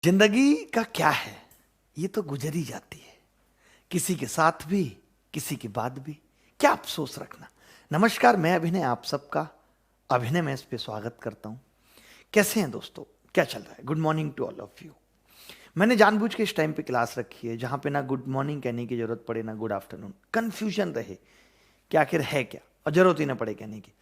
जिंदगी का क्या है, ये तो गुजर ही जाती है, किसी के साथ भी किसी के बाद भी, क्या अफसोस रखना। नमस्कार, मैं अभिनय आप सबका अभिनय में इस पे स्वागत करता हूं। कैसे हैं दोस्तों, क्या चल रहा है? Good morning to all of you. मैंने जानबूझ के इस टाइम पे क्लास रखी है जहां पे ना गुड मॉर्निंग कहने की जरूरत पड़े ना गुड आफ्टरनून, कंफ्यूजन रहे कि आखिर है क्या, और जरूरत ही ना पड़े कहने की।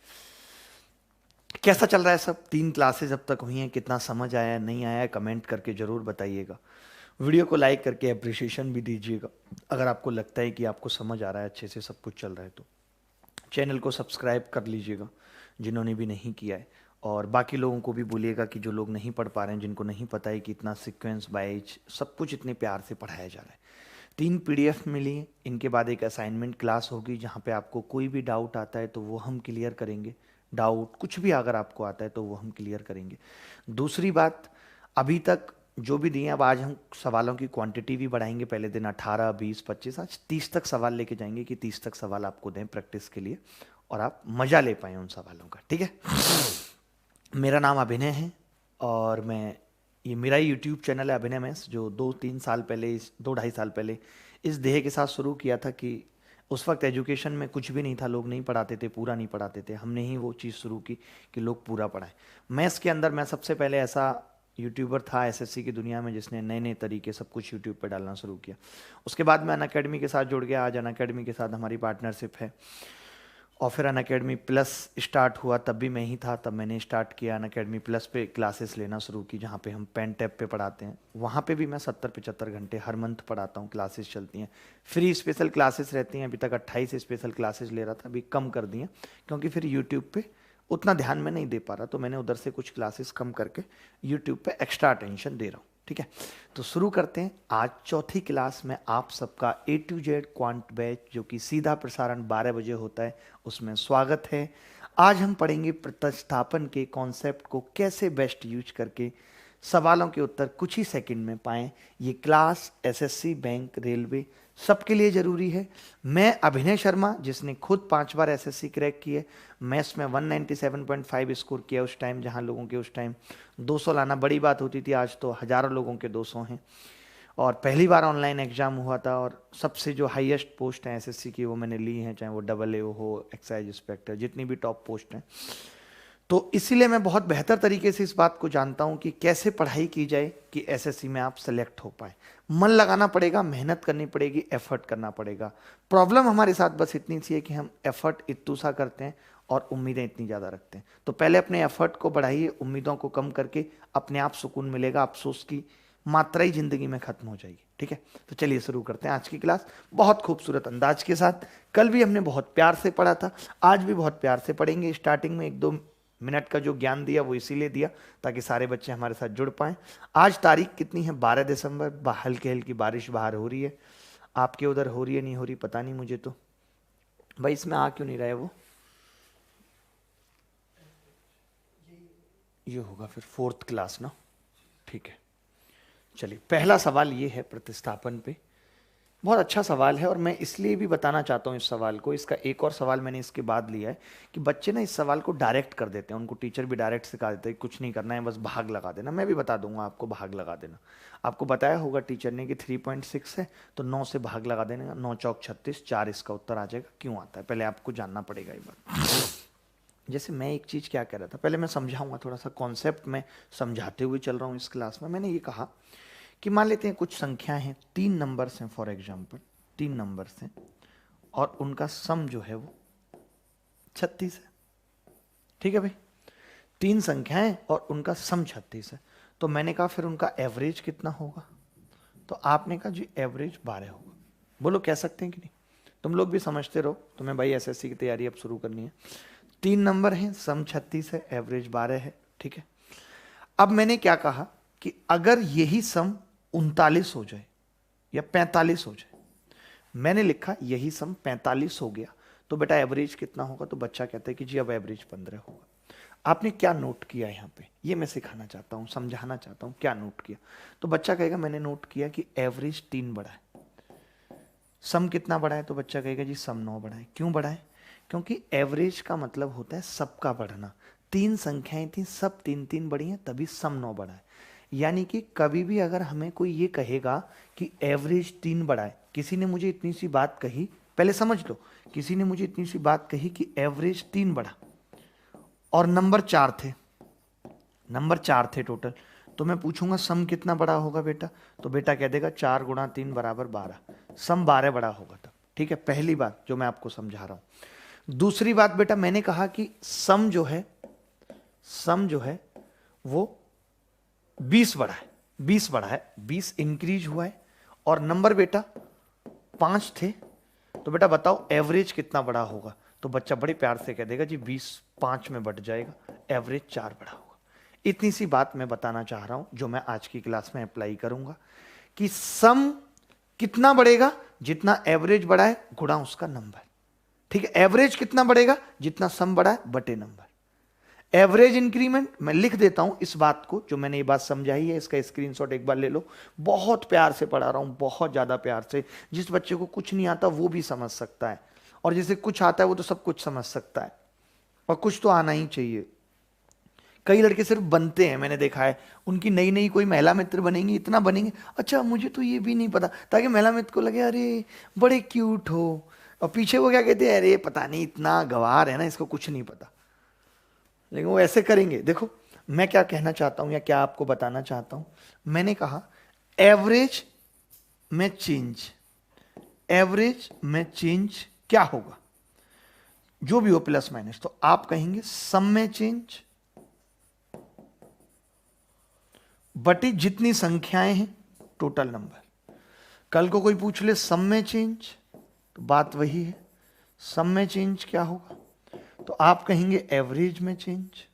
कैसा चल रहा है सब? 3 क्लासेस अब तक हुई हैं, कितना समझ आया नहीं आया कमेंट करके जरूर बताइएगा। वीडियो को लाइक करके अप्रिसिएशन भी दीजिएगा अगर आपको लगता है कि आपको समझ आ रहा है, अच्छे से सब कुछ चल रहा है तो। चैनल को सब्सक्राइब कर लीजिएगा जिन्होंने भी नहीं किया है, और बाकी लोगों को भी बोलिएगा कि जो लोग नहीं पढ़ पा रहे हैं, जिनको नहीं पता है कि इतना सीक्वेंस वाइज सब कुछ इतने प्यार से पढ़ाया जा रहा है। 3 पीडीएफ मिली हैं, इनके बाद एक असाइनमेंट क्लास होगी जहाँ पे आपको कोई भी डाउट आता है तो वो हम क्लियर करेंगे। डाउट कुछ भी अगर आपको आता है तो वो हम क्लियर करेंगे। दूसरी बात, अभी तक जो भी दिए, अब आज हम सवालों की क्वांटिटी भी बढ़ाएंगे। पहले दिन 18, 20, 25, आज 30 तक सवाल लेके जाएंगे कि 30 तक सवाल आपको दें प्रैक्टिस के लिए और आप मज़ा ले पाएँ उन सवालों का। ठीक है, मेरा नाम अभिनय है और मैं, ये मेरा ही यूट्यूब चैनल है अभिनय मैथ्स, जो 2-3 साल पहले, 2-2.5 साल पहले इस ध्येय के साथ शुरू किया था कि उस वक्त एजुकेशन में कुछ भी नहीं था, लोग नहीं पढ़ाते थे, पूरा नहीं पढ़ाते थे। हमने ही वो चीज़ शुरू की कि लोग पूरा पढ़ाएं। मैथ्स के अंदर मैं सबसे पहले ऐसा यूट्यूबर था एसएससी की दुनिया में जिसने नए नए तरीके सब कुछ यूट्यूब पर डालना शुरू किया। उसके बाद मैं अनअकैडमी के साथ जुड़ गया। आज अनअकैडमी के साथ हमारी पार्टनरशिप है, और फिर अनअकैडमी प्लस स्टार्ट हुआ, तब भी मैं ही था, तब मैंने स्टार्ट किया अनअकैडमी प्लस पे क्लासेस लेना शुरू की, जहाँ पे हम पेन टैप पे पढ़ाते हैं। वहाँ पे भी मैं 70-75 घंटे हर मंथ पढ़ाता हूँ, क्लासेस चलती हैं। फ्री स्पेशल क्लासेस रहती हैं, अभी तक 28 स्पेशल क्लासेस ले रहा था, अभी कम कर दिए क्योंकि फिर यूट्यूब पे उतना ध्यान में नहीं दे पा रहा, तो मैंने उधर से कुछ क्लासेस कम करके यूट्यूब पे एक्स्ट्रा अटेंशन दे रहा हूँ। ठीक है, तो शुरू करते हैं। आज चौथी क्लास में आप सबका A to Z quant batch, जो कि सीधा प्रसारण 12 बजे होता है, उसमें स्वागत है। आज हम पढ़ेंगे प्रतिस्थापन के कॉन्सेप्ट को कैसे बेस्ट यूज करके सवालों के उत्तर कुछ ही सेकंड में पाएं। ये क्लास एसएससी, बैंक, रेलवे सबके लिए ज़रूरी है। मैं अभिनय शर्मा, जिसने खुद 5 बार एसएससी क्रैक की है, मैथ्स में 197.5 स्कोर किया उस टाइम, जहां लोगों के उस टाइम 200 लाना बड़ी बात होती थी, आज तो हज़ारों लोगों के 200 हैं। और पहली बार ऑनलाइन एग्ज़ाम हुआ था, और सबसे जो हाईएस्ट पोस्ट है एसएससी की वो मैंने ली हैं, चाहे वो AA हो, एक्साइज इंस्पेक्टर, जितनी भी टॉप पोस्ट हैं। तो इसीलिए मैं बहुत बेहतर तरीके से इस बात को जानता हूं कि कैसे पढ़ाई की जाए कि एसएससी में आप सेलेक्ट हो पाए। मन लगाना पड़ेगा, मेहनत करनी पड़ेगी, एफर्ट करना पड़ेगा। प्रॉब्लम हमारे साथ बस इतनी सी है कि हम एफर्ट इतू सा करते हैं और उम्मीदें इतनी ज़्यादा रखते हैं। तो पहले अपने एफर्ट को बढ़ाइए, उम्मीदों को कम करके अपने आप सुकून मिलेगा, अफसोस की मात्रा ही जिंदगी में खत्म हो जाएगी। ठीक है, तो चलिए शुरू करते हैं आज की क्लास बहुत खूबसूरत अंदाज के साथ। कल भी हमने बहुत प्यार से पढ़ा था, आज भी बहुत प्यार से पढ़ेंगे। स्टार्टिंग में 1-2 मिनट का जो ज्ञान दिया वो इसीलिए दिया ताकि सारे बच्चे हमारे साथ जुड़ पाएं। आज तारीख कितनी है? 12 दिसंबर। हल्की हल्की बारिश बाहर हो रही है, आपके उधर हो रही है नहीं हो रही पता नहीं मुझे तो। भाई इसमें आ क्यों नहीं रहा है वो? ये होगा फिर 4th क्लास ना। ठीक है, चलिए पहला सवाल ये है प्रतिस्थापन पे। बहुत अच्छा सवाल है और मैं इसलिए भी बताना चाहता हूँ इस सवाल को। इसका एक और सवाल मैंने इसके बाद लिया है कि बच्चे ना इस सवाल को डायरेक्ट कर देते हैं, उनको टीचर भी डायरेक्ट सिखा देते हैं, कुछ नहीं करना है बस भाग लगा देना। मैं भी बता दूंगा आपको भाग लगा देना। आपको बताया होगा टीचर ने कि 3.6 है तो 9 से भाग लगा देना, 9 चौक 36, 4 इसका उत्तर आ जाएगा। क्यों आता है पहले आपको जानना पड़ेगा ये बात। जैसे मैं एक चीज़ क्या कह रहा था, पहले मैं समझाऊंगा, थोड़ा सा कॉन्सेप्ट में समझाते हुए चल रहा हूँ इस क्लास में। मैंने ये कहा कि मान लेते हैं कुछ संख्या हैं, 3 नंबर्स हैं फॉर एग्जाम्पल, 3 नंबर्स हैं और उनका सम जो है वो 36 है। ठीक है भाई, 3 संख्याएं और उनका सम 36 है। तो मैंने कहा फिर उनका एवरेज कितना होगा? तो आपने कहा जी एवरेज 12 होगा। बोलो कह सकते हैं कि नहीं? तुम लोग भी समझते रहो, तुम्हें भाई एसएससी की तैयारी अब शुरू करनी है। 3 नंबर हैं, सम 36 है, एवरेज 12 है। ठीक है, अब मैंने क्या कहा कि अगर यही सम 39 हो जाए या 45 हो जाए, मैंने लिखा यही सम 45 हो गया तो बेटा एवरेज कितना होगा? तो बच्चा कहता है कि जी अब एवरेज 15 होगा। आपने क्या नोट किया यहाँ पे, ये मैं सिखाना चाहता हूँ, समझाना चाहता हूँ, क्या नोट किया? तो बच्चा कहेगा मैंने नोट किया कि एवरेज 3 बढ़ा है। सम कितना बढ़ा है? तो बच्चा कहेगा जी सम 9 बढ़ा है। क्यों बढ़ा है? क्योंकि एवरेज का मतलब होता है सबका बढ़ना। 3 संख्याएं थी, सब 3-3 बढ़ी हैं, तभी सम 9 बढ़ा है। यानी कि कभी भी अगर हमें कोई ये कहेगा कि एवरेज 3 बड़ा है, किसी ने मुझे इतनी सी बात कही, पहले समझ लो, किसी ने मुझे इतनी सी बात कही कि एवरेज 3 बड़ा और नंबर 4 थे टोटल, तो मैं पूछूंगा सम कितना बड़ा होगा बेटा, तो बेटा कह देगा 4 गुणा 3 बराबर 12, सम 12 बड़ा होगा तब। ठीक है, पहली बात जो मैं आपको समझा रहा हूं। दूसरी बात बेटा, मैंने कहा कि सम जो है वो 20 बड़ा है, 20 बड़ा है, 20 इंक्रीज हुआ है, और नंबर बेटा 5 थे, तो बेटा बताओ एवरेज कितना बड़ा होगा, तो बच्चा बड़े प्यार से कह देगा जी 20 5 में बढ़ जाएगा, एवरेज 4 बड़ा होगा। इतनी सी बात मैं बताना चाह रहा हूं जो मैं आज की क्लास में अप्लाई करूंगा कि सम कितना बढ़ेगा, जितना एवरेज बढ़ा है गुणा उसका नंबर। ठीक है, एवरेज कितना बढ़ेगा, जितना सम बढ़ा है बटे नंबर। एवरेज इंक्रीमेंट मैं लिख देता हूं इस बात को, जो मैंने ये बात समझाई है इसका स्क्रीनशॉट एक बार ले लो। बहुत प्यार से पढ़ा रहा हूं, बहुत ज्यादा प्यार से। जिस बच्चे को कुछ नहीं आता वो भी समझ सकता है, और जिसे कुछ आता है वो तो सब कुछ समझ सकता है, और कुछ तो आना ही चाहिए। कई लड़के सिर्फ बनते हैं, मैंने देखा है, उनकी नई नई कोई महिला मित्र बनेंगी, इतना बनेंगे, अच्छा मुझे तो ये भी नहीं पता, ताकि महिला मित्र को लगे अरे बड़े क्यूट हो, और पीछे वो क्या कहते हैं, अरे पता नहीं इतना गंवार है ना, इसको कुछ नहीं पता। लेकिन वो ऐसे करेंगे। देखो मैं क्या कहना चाहता हूं या क्या आपको बताना चाहता हूं, मैंने कहा एवरेज में चेंज क्या होगा, जो भी हो प्लस माइनस, तो आप कहेंगे सम में चेंज बटी जितनी संख्याएं हैं टोटल नंबर। कल को कोई पूछ ले सम में चेंज, तो बात वही है, सम में चेंज क्या होगा, तो आप कहेंगे एवरेज में चेंज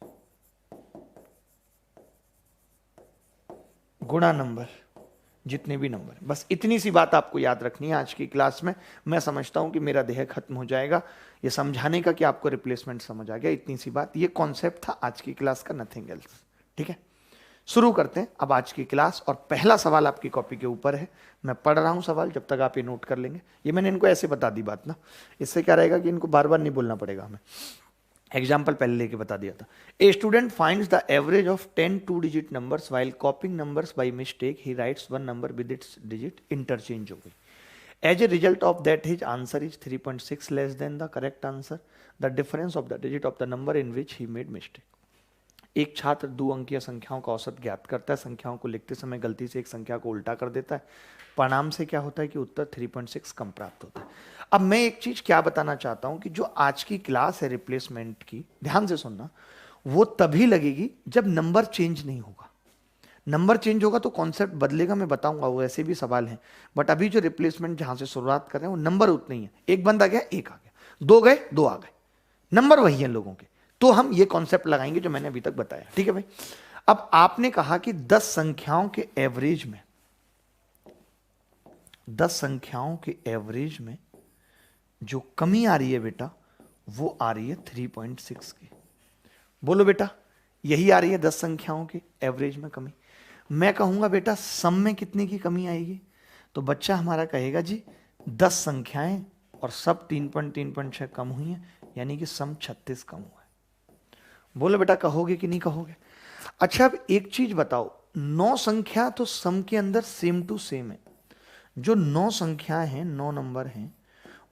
गुणा नंबर, जितने भी नंबर। बस इतनी सी बात आपको याद रखनी है आज की क्लास में। मैं समझता हूं कि मेरा देह खत्म हो जाएगा ये समझाने का कि आपको रिप्लेसमेंट समझ आ गया। इतनी सी बात, ये कॉन्सेप्ट था आज की क्लास का, नथिंग एल्स। ठीक है, शुरू करते हैं अब आज की क्लास। और पहला सवाल आपकी कॉपी के ऊपर है, मैं पढ़ रहा हूं सवाल, जब तक आप ये नोट कर लेंगे। ये मैंने इनको ऐसे बता दी बात ना, इससे क्या रहेगा कि इनको बार बार नहीं बोलना पड़ेगा हमें। एग्जाम्पल पहले लेके बता दिया था। A student finds the average of 10 2-digit numbers while copying numbers by mistake he writes one number with its digit interchange हो गई। As a result of that his answer is 3.6 less than the correct answer, the difference of the digit of the number in which he made mistake. एक छात्र 2 अंकीय संख्याओं का औसत ज्ञात करता है, संख्याओं को लिखते समय गलती से एक संख्या को उल्टा कर देता है, परिणाम से क्या होता है कि उत्तर 3.6 कम प्राप्त होता है। अब मैं एक चीज क्या बताना चाहता हूं कि जो आज की क्लास है रिप्लेसमेंट की, ध्यान से सुनना, वो तभी लगेगी जब नंबर चेंज नहीं होगा। नंबर चेंज होगा तो कॉन्सेप्ट बदलेगा, मैं बताऊंगा, वो ऐसे भी सवाल हैं। बट अभी जो रिप्लेसमेंट जहां से शुरुआत कर रहे हैं वो नंबर उतने ही है, एक बंदा गया एक आ गया, 2 गए 2 आ गए, नंबर वही है लोगों के। तो हम ये कॉन्सेप्ट लगाएंगे जो मैंने अभी तक बताया। ठीक है भाई, अब आपने कहा कि 10 संख्याओं के एवरेज में, 10 संख्याओं के एवरेज में जो कमी आ रही है बेटा, वो आ रही है 3.6 की। बोलो बेटा, यही आ रही है 10 संख्याओं के एवरेज में कमी। मैं कहूंगा बेटा सम में कितने की कमी आएगी, तो बच्चा हमारा कहेगा जी 10 संख्याएं और सब 3.6 कम हुई हैं, यानी कि सम 36 कम हुआ है। बोलो बेटा, कहोगे कि नहीं कहोगे? अच्छा अब एक चीज बताओ, 9 संख्या तो सम के अंदर सेम टू सेम है। जो 9 संख्याएं हैं, 9 नंबर हैं,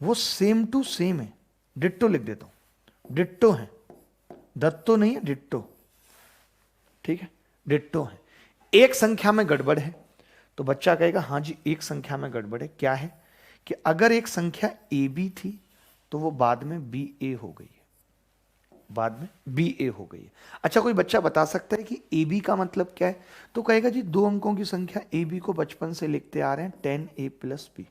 वो सेम टू सेम है। डिट्टो लिख देता हूं, डिट्टो है, दत्तो नहीं है, डिट्टो। ठीक है, डिट्टो है। एक संख्या में गड़बड़ है, तो बच्चा कहेगा हाँ जी एक संख्या में गड़बड़ है। क्या है कि अगर एक संख्या ए बी थी तो वो बाद में बी ए हो गई है, बाद में बी ए हो गई है। अच्छा कोई बच्चा बता सकता है कि ए बी का मतलब क्या है, तो कहेगा जी 2 अंकों की संख्या ए बी को बचपन से लिखते आ रहे हैं 10a + b,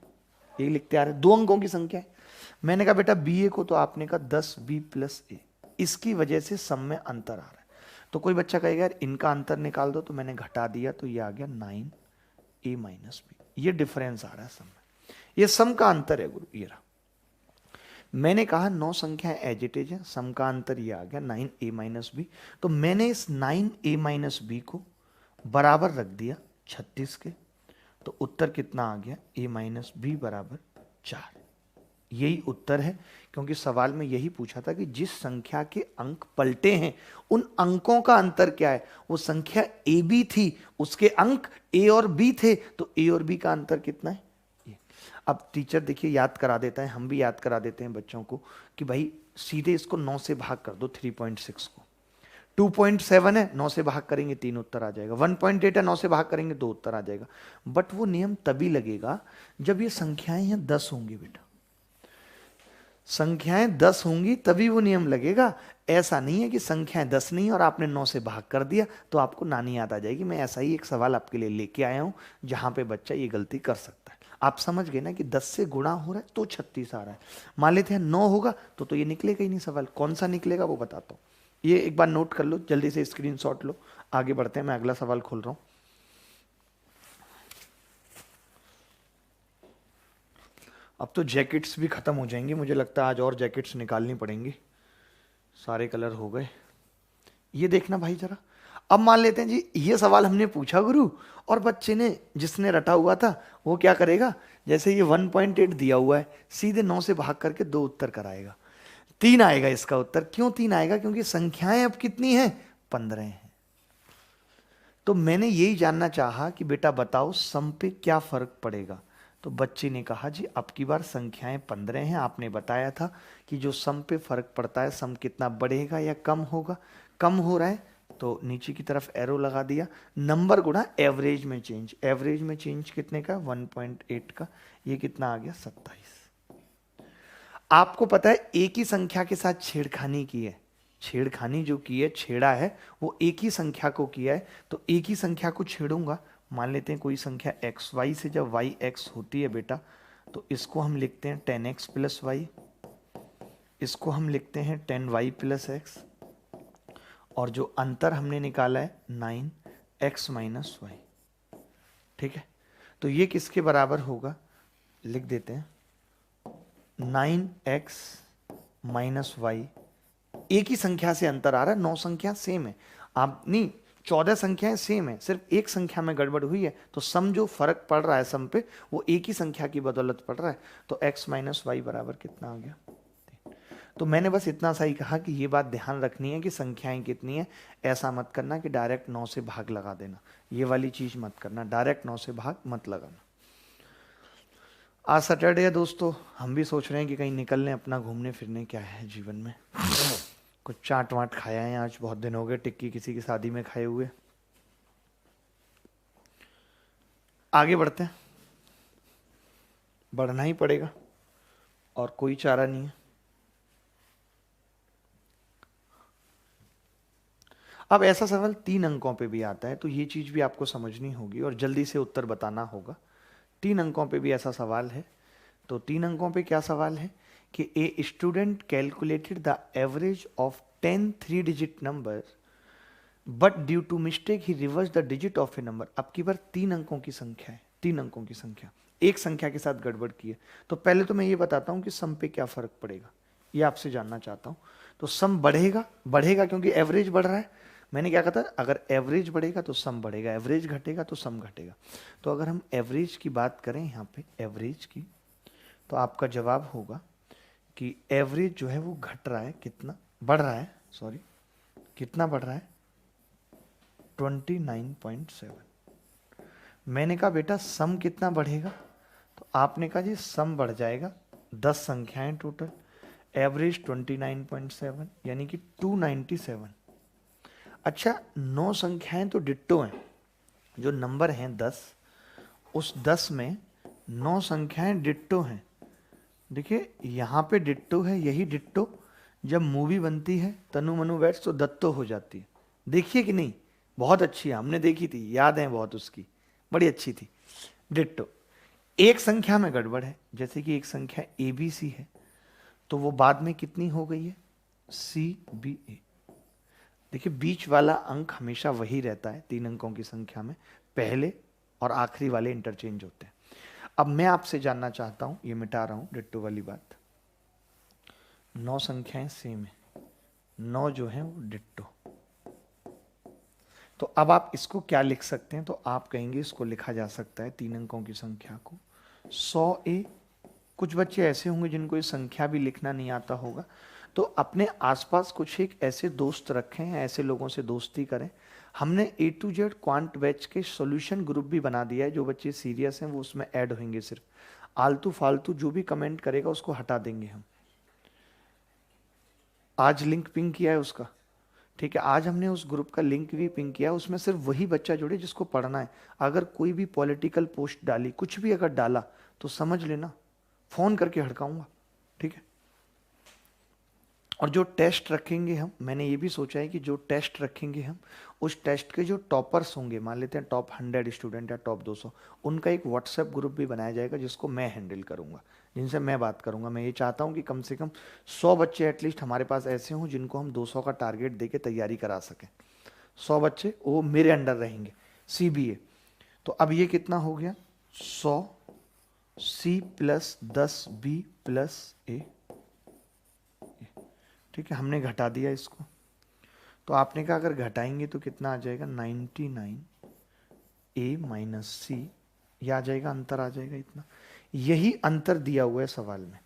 ये लिखते आ रहे हैं, 2 अंकों की संख्या है। मैंने कहा बेटा बी ए को तो आपने कहा 10b + a, इसकी वजह से सम में अंतर आ रहा है। तो कोई बच्चा कहेगा यार इनका अंतर निकाल दो, तो मैंने घटा दिया, तो ये आ गया 9a - b, ये डिफरेंस आ रहा है सम में, ये सम का अंतर है गुरु, ये रहा। मैंने कहा 9 संख्याएं एज इट इज है, सम का अंतर ये आ गया 9a - b, तो मैंने इस 9a - b को बराबर रख दिया 36 के, तो उत्तर कितना आ गया a - b = 4। यही उत्तर है, क्योंकि सवाल में यही पूछा था कि जिस संख्या के अंक पलटे हैं उन अंकों का अंतर क्या है। वो संख्या ए बी थी, उसके अंक ए और बी थे, तो ए और बी का अंतर कितना है ये। अब टीचर देखिए याद करा देता है, हम भी याद करा देते हैं बच्चों को कि भाई सीधे इसको 9 से भाग कर दो 3.6 को। 2.7 है, 9 से भाग करेंगे 3 उत्तर आ जाएगा। 1.8 है, 9 से भाग करेंगे 2 उत्तर आ जाएगा। बट वो नियम तभी लगेगा जब ये संख्याएं हैं 10 होंगी बेटा, संख्याएं 10 होंगी तभी वो नियम लगेगा। ऐसा नहीं है कि संख्याएं 10 नहीं और आपने 9 से भाग कर दिया तो आपको नानी याद आ जाएगी। मैं ऐसा ही एक सवाल आपके लिए लेके आया हूं जहां पे बच्चा ये गलती कर सकता है। आप समझ गए ना कि 10 से गुणा हो रहा है तो 36 आ रहा है। मान लेते हैं 9 होगा तो ये निकलेगा ही नहीं सवाल। कौन सा निकलेगा वो बताता हूं, ये एक बार नोट कर लो, जल्दी से स्क्रीनशॉट लो। आगे बढ़ते हैं, मैं अगला सवाल खोल रहा हूं। अब तो जैकेट्स भी खत्म हो जाएंगी, मुझे लगता है आज और जैकेट्स निकालनी पड़ेंगी, सारे कलर हो गए। ये देखना भाई जरा, अब मान लेते हैं जी ये सवाल हमने पूछा गुरु, और बच्चे ने जिसने रटा हुआ था वो क्या करेगा, जैसे ये 1.8 दिया हुआ है सीधे 9 से भाग करके 2 उत्तर कराएगा। 3 आएगा इसका उत्तर। क्यों 3 आएगा? क्योंकि संख्याएं अब कितनी हैं, 15 हैं। तो मैंने यही जानना चाहा कि बेटा बताओ सम पे क्या फर्क पड़ेगा। तो बच्चे ने कहा जी अब की बार संख्याएं 15 हैं, आपने बताया था कि जो सम पे फर्क पड़ता है सम कितना बढ़ेगा या कम होगा। कम हो रहा है तो नीचे की तरफ एरो लगा दिया, नंबर गुणा एवरेज में चेंज। एवरेज में चेंज कितने का, 1.8 का, ये कितना आ गया 27। आपको पता है एक ही संख्या के साथ छेड़खानी की है, छेड़खानी जो की है, छेड़ा है, वो एक ही संख्या को किया है, तो एक ही संख्या को छेड़ूंगा। मान लेते हैं कोई संख्या एक्स वाई से जब वाई एक्स होती है बेटा, तो इसको हम लिखते हैं 10x प्लस वाई, इसको हम लिखते हैं 10y प्लस एक्स, और जो अंतर हमने निकाला है 9x माइनस वाई। ठीक है, तो ये किसके बराबर होगा, लिख देते हैं 9x माइनस वाई। एक ही संख्या से अंतर आ रहा है, 9 संख्या सेम है, आप नहीं 14 संख्याएं सेम है, सिर्फ एक संख्या में गड़बड़ हुई है, तो सम जो फर्क पड़ रहा है सम पे वो एक ही संख्या की बदौलत पड़ रहा है। तो x माइनस वाई बराबर कितना आ गया। तो मैंने बस इतना सा ही कहा कि ये बात ध्यान रखनी है कि संख्याएं कितनी है। ऐसा मत करना कि डायरेक्ट 9 से भाग लगा देना, ये वाली चीज मत करना, डायरेक्ट 9 से भाग मत लगाना। आज सैटरडे है दोस्तों, हम भी सोच रहे हैं कि कहीं निकल लें अपना घूमने फिरने, क्या है जीवन में, कुछ चाट वाट खाया है आज, बहुत दिन हो गए टिक्की किसी की शादी में खाए हुए। आगे बढ़ते हैं, बढ़ना ही पड़ेगा और कोई चारा नहीं है। अब ऐसा सवाल 3 अंकों पे भी आता है, तो ये चीज भी आपको समझनी होगी और जल्दी से उत्तर बताना होगा। 3 अंकों पे भी ऐसा सवाल है, तो 3 अंकों पे क्या सवाल है कि a student calculated the average of 10 3-digit number but due to mistake he reverse the digit of a number. अब की बार 3 अंकों की संख्या है, 3 अंकों की संख्या, एक संख्या के साथ गड़बड़ की है। तो पहले तो मैं ये बताता हूं कि सम पे क्या फर्क पड़ेगा, ये आपसे जानना चाहता हूं। तो सम बढ़ेगा, बढ़ेगा क्योंकि एवरेज बढ़ रहा है। मैंने क्या कहा था, अगर एवरेज बढ़ेगा तो सम बढ़ेगा, एवरेज घटेगा तो सम घटेगा। तो अगर हम एवरेज की बात करें यहाँ पे एवरेज की, तो आपका जवाब होगा कि एवरेज जो है वो घट रहा है, कितना बढ़ रहा है, सॉरी कितना बढ़ रहा है, 29.7। मैंने कहा बेटा सम कितना बढ़ेगा, तो आपने कहा जी सम बढ़ जाएगा 10 संख्याएं टोटल, एवरेज 29.7 यानी कि 297। अच्छा 9 संख्याएं तो डिट्टो हैं, जो नंबर हैं 10, उस 10 में 9 संख्याएं डिट्टो हैं। देखिए यहाँ पे डिट्टो है, यही डिट्टो जब मूवी बनती है तनु मनु बैट्स तो दत्तो हो जाती है, देखिए कि नहीं, बहुत अच्छी है, हमने देखी थी, याद है बहुत उसकी, बड़ी अच्छी थी डिट्टो। एक संख्या में गड़बड़ है, जैसे कि एक संख्या ए बी सी है, तो वो बाद में कितनी हो गई है, सी बी ए। देखिए बीच वाला अंक हमेशा वही रहता है 3 अंकों की संख्या में, पहले और आखिरी वाले इंटरचेंज होते हैं। अब मैं आपसे जानना चाहता हूं, ये मिटा रहा हूं डिट्टो वाली बात, 9 संख्याएं सेम है, 9 जो है वो डिट्टो। तो अब आप इसको क्या लिख सकते हैं, तो आप कहेंगे इसको लिखा जा सकता है 3 अंकों की संख्या को 100A कुछ बच्चे ऐसे होंगे जिनको ये संख्या भी लिखना नहीं आता होगा, तो अपने आसपास कुछ एक ऐसे दोस्त रखें, ऐसे लोगों से दोस्ती करें। हमने A to Z quant batch के सॉल्यूशन ग्रुप भी बना दिया है, जो बच्चे सीरियस हैं वो उसमें ऐड होंगे। सिर्फ आलतू फालतू जो भी कमेंट करेगा उसको हटा देंगे हम। आज लिंक पिंग किया है उसका, ठीक है, आज हमने उस ग्रुप का लिंक भी पिंग किया, उसमें सिर्फ वही बच्चा जुड़े जिसको पढ़ना है। अगर कोई भी पॉलिटिकल पोस्ट डाली, कुछ भी अगर डाला, तो समझ लेना फोन करके हड़काऊंगा, ठीक है। और जो टेस्ट रखेंगे हम, मैंने ये भी सोचा है कि जो टेस्ट रखेंगे हम, उस टेस्ट के जो टॉपर्स होंगे, मान लेते हैं टॉप 100 स्टूडेंट या टॉप 200, उनका एक व्हाट्सएप ग्रुप भी बनाया जाएगा जिसको मैं हैंडल करूंगा, जिनसे मैं बात करूंगा। मैं ये चाहता हूं कि कम से कम 100 बच्चे एटलीस्ट हमारे पास ऐसे हों जिनको हम 200 का टारगेट दे के तैयारी करा सकें। 100 बच्चे वो मेरे अंडर रहेंगे, CBA। तो अब ये कितना हो गया, 100 C plus 10 B plus A, ठीक है, हमने घटा दिया इसको। तो आपने कहा अगर घटाएंगे तो कितना आ जाएगा, 99 A माइनस C, यह आ जाएगा, अंतर आ जाएगा इतना। यही अंतर दिया हुआ है सवाल में।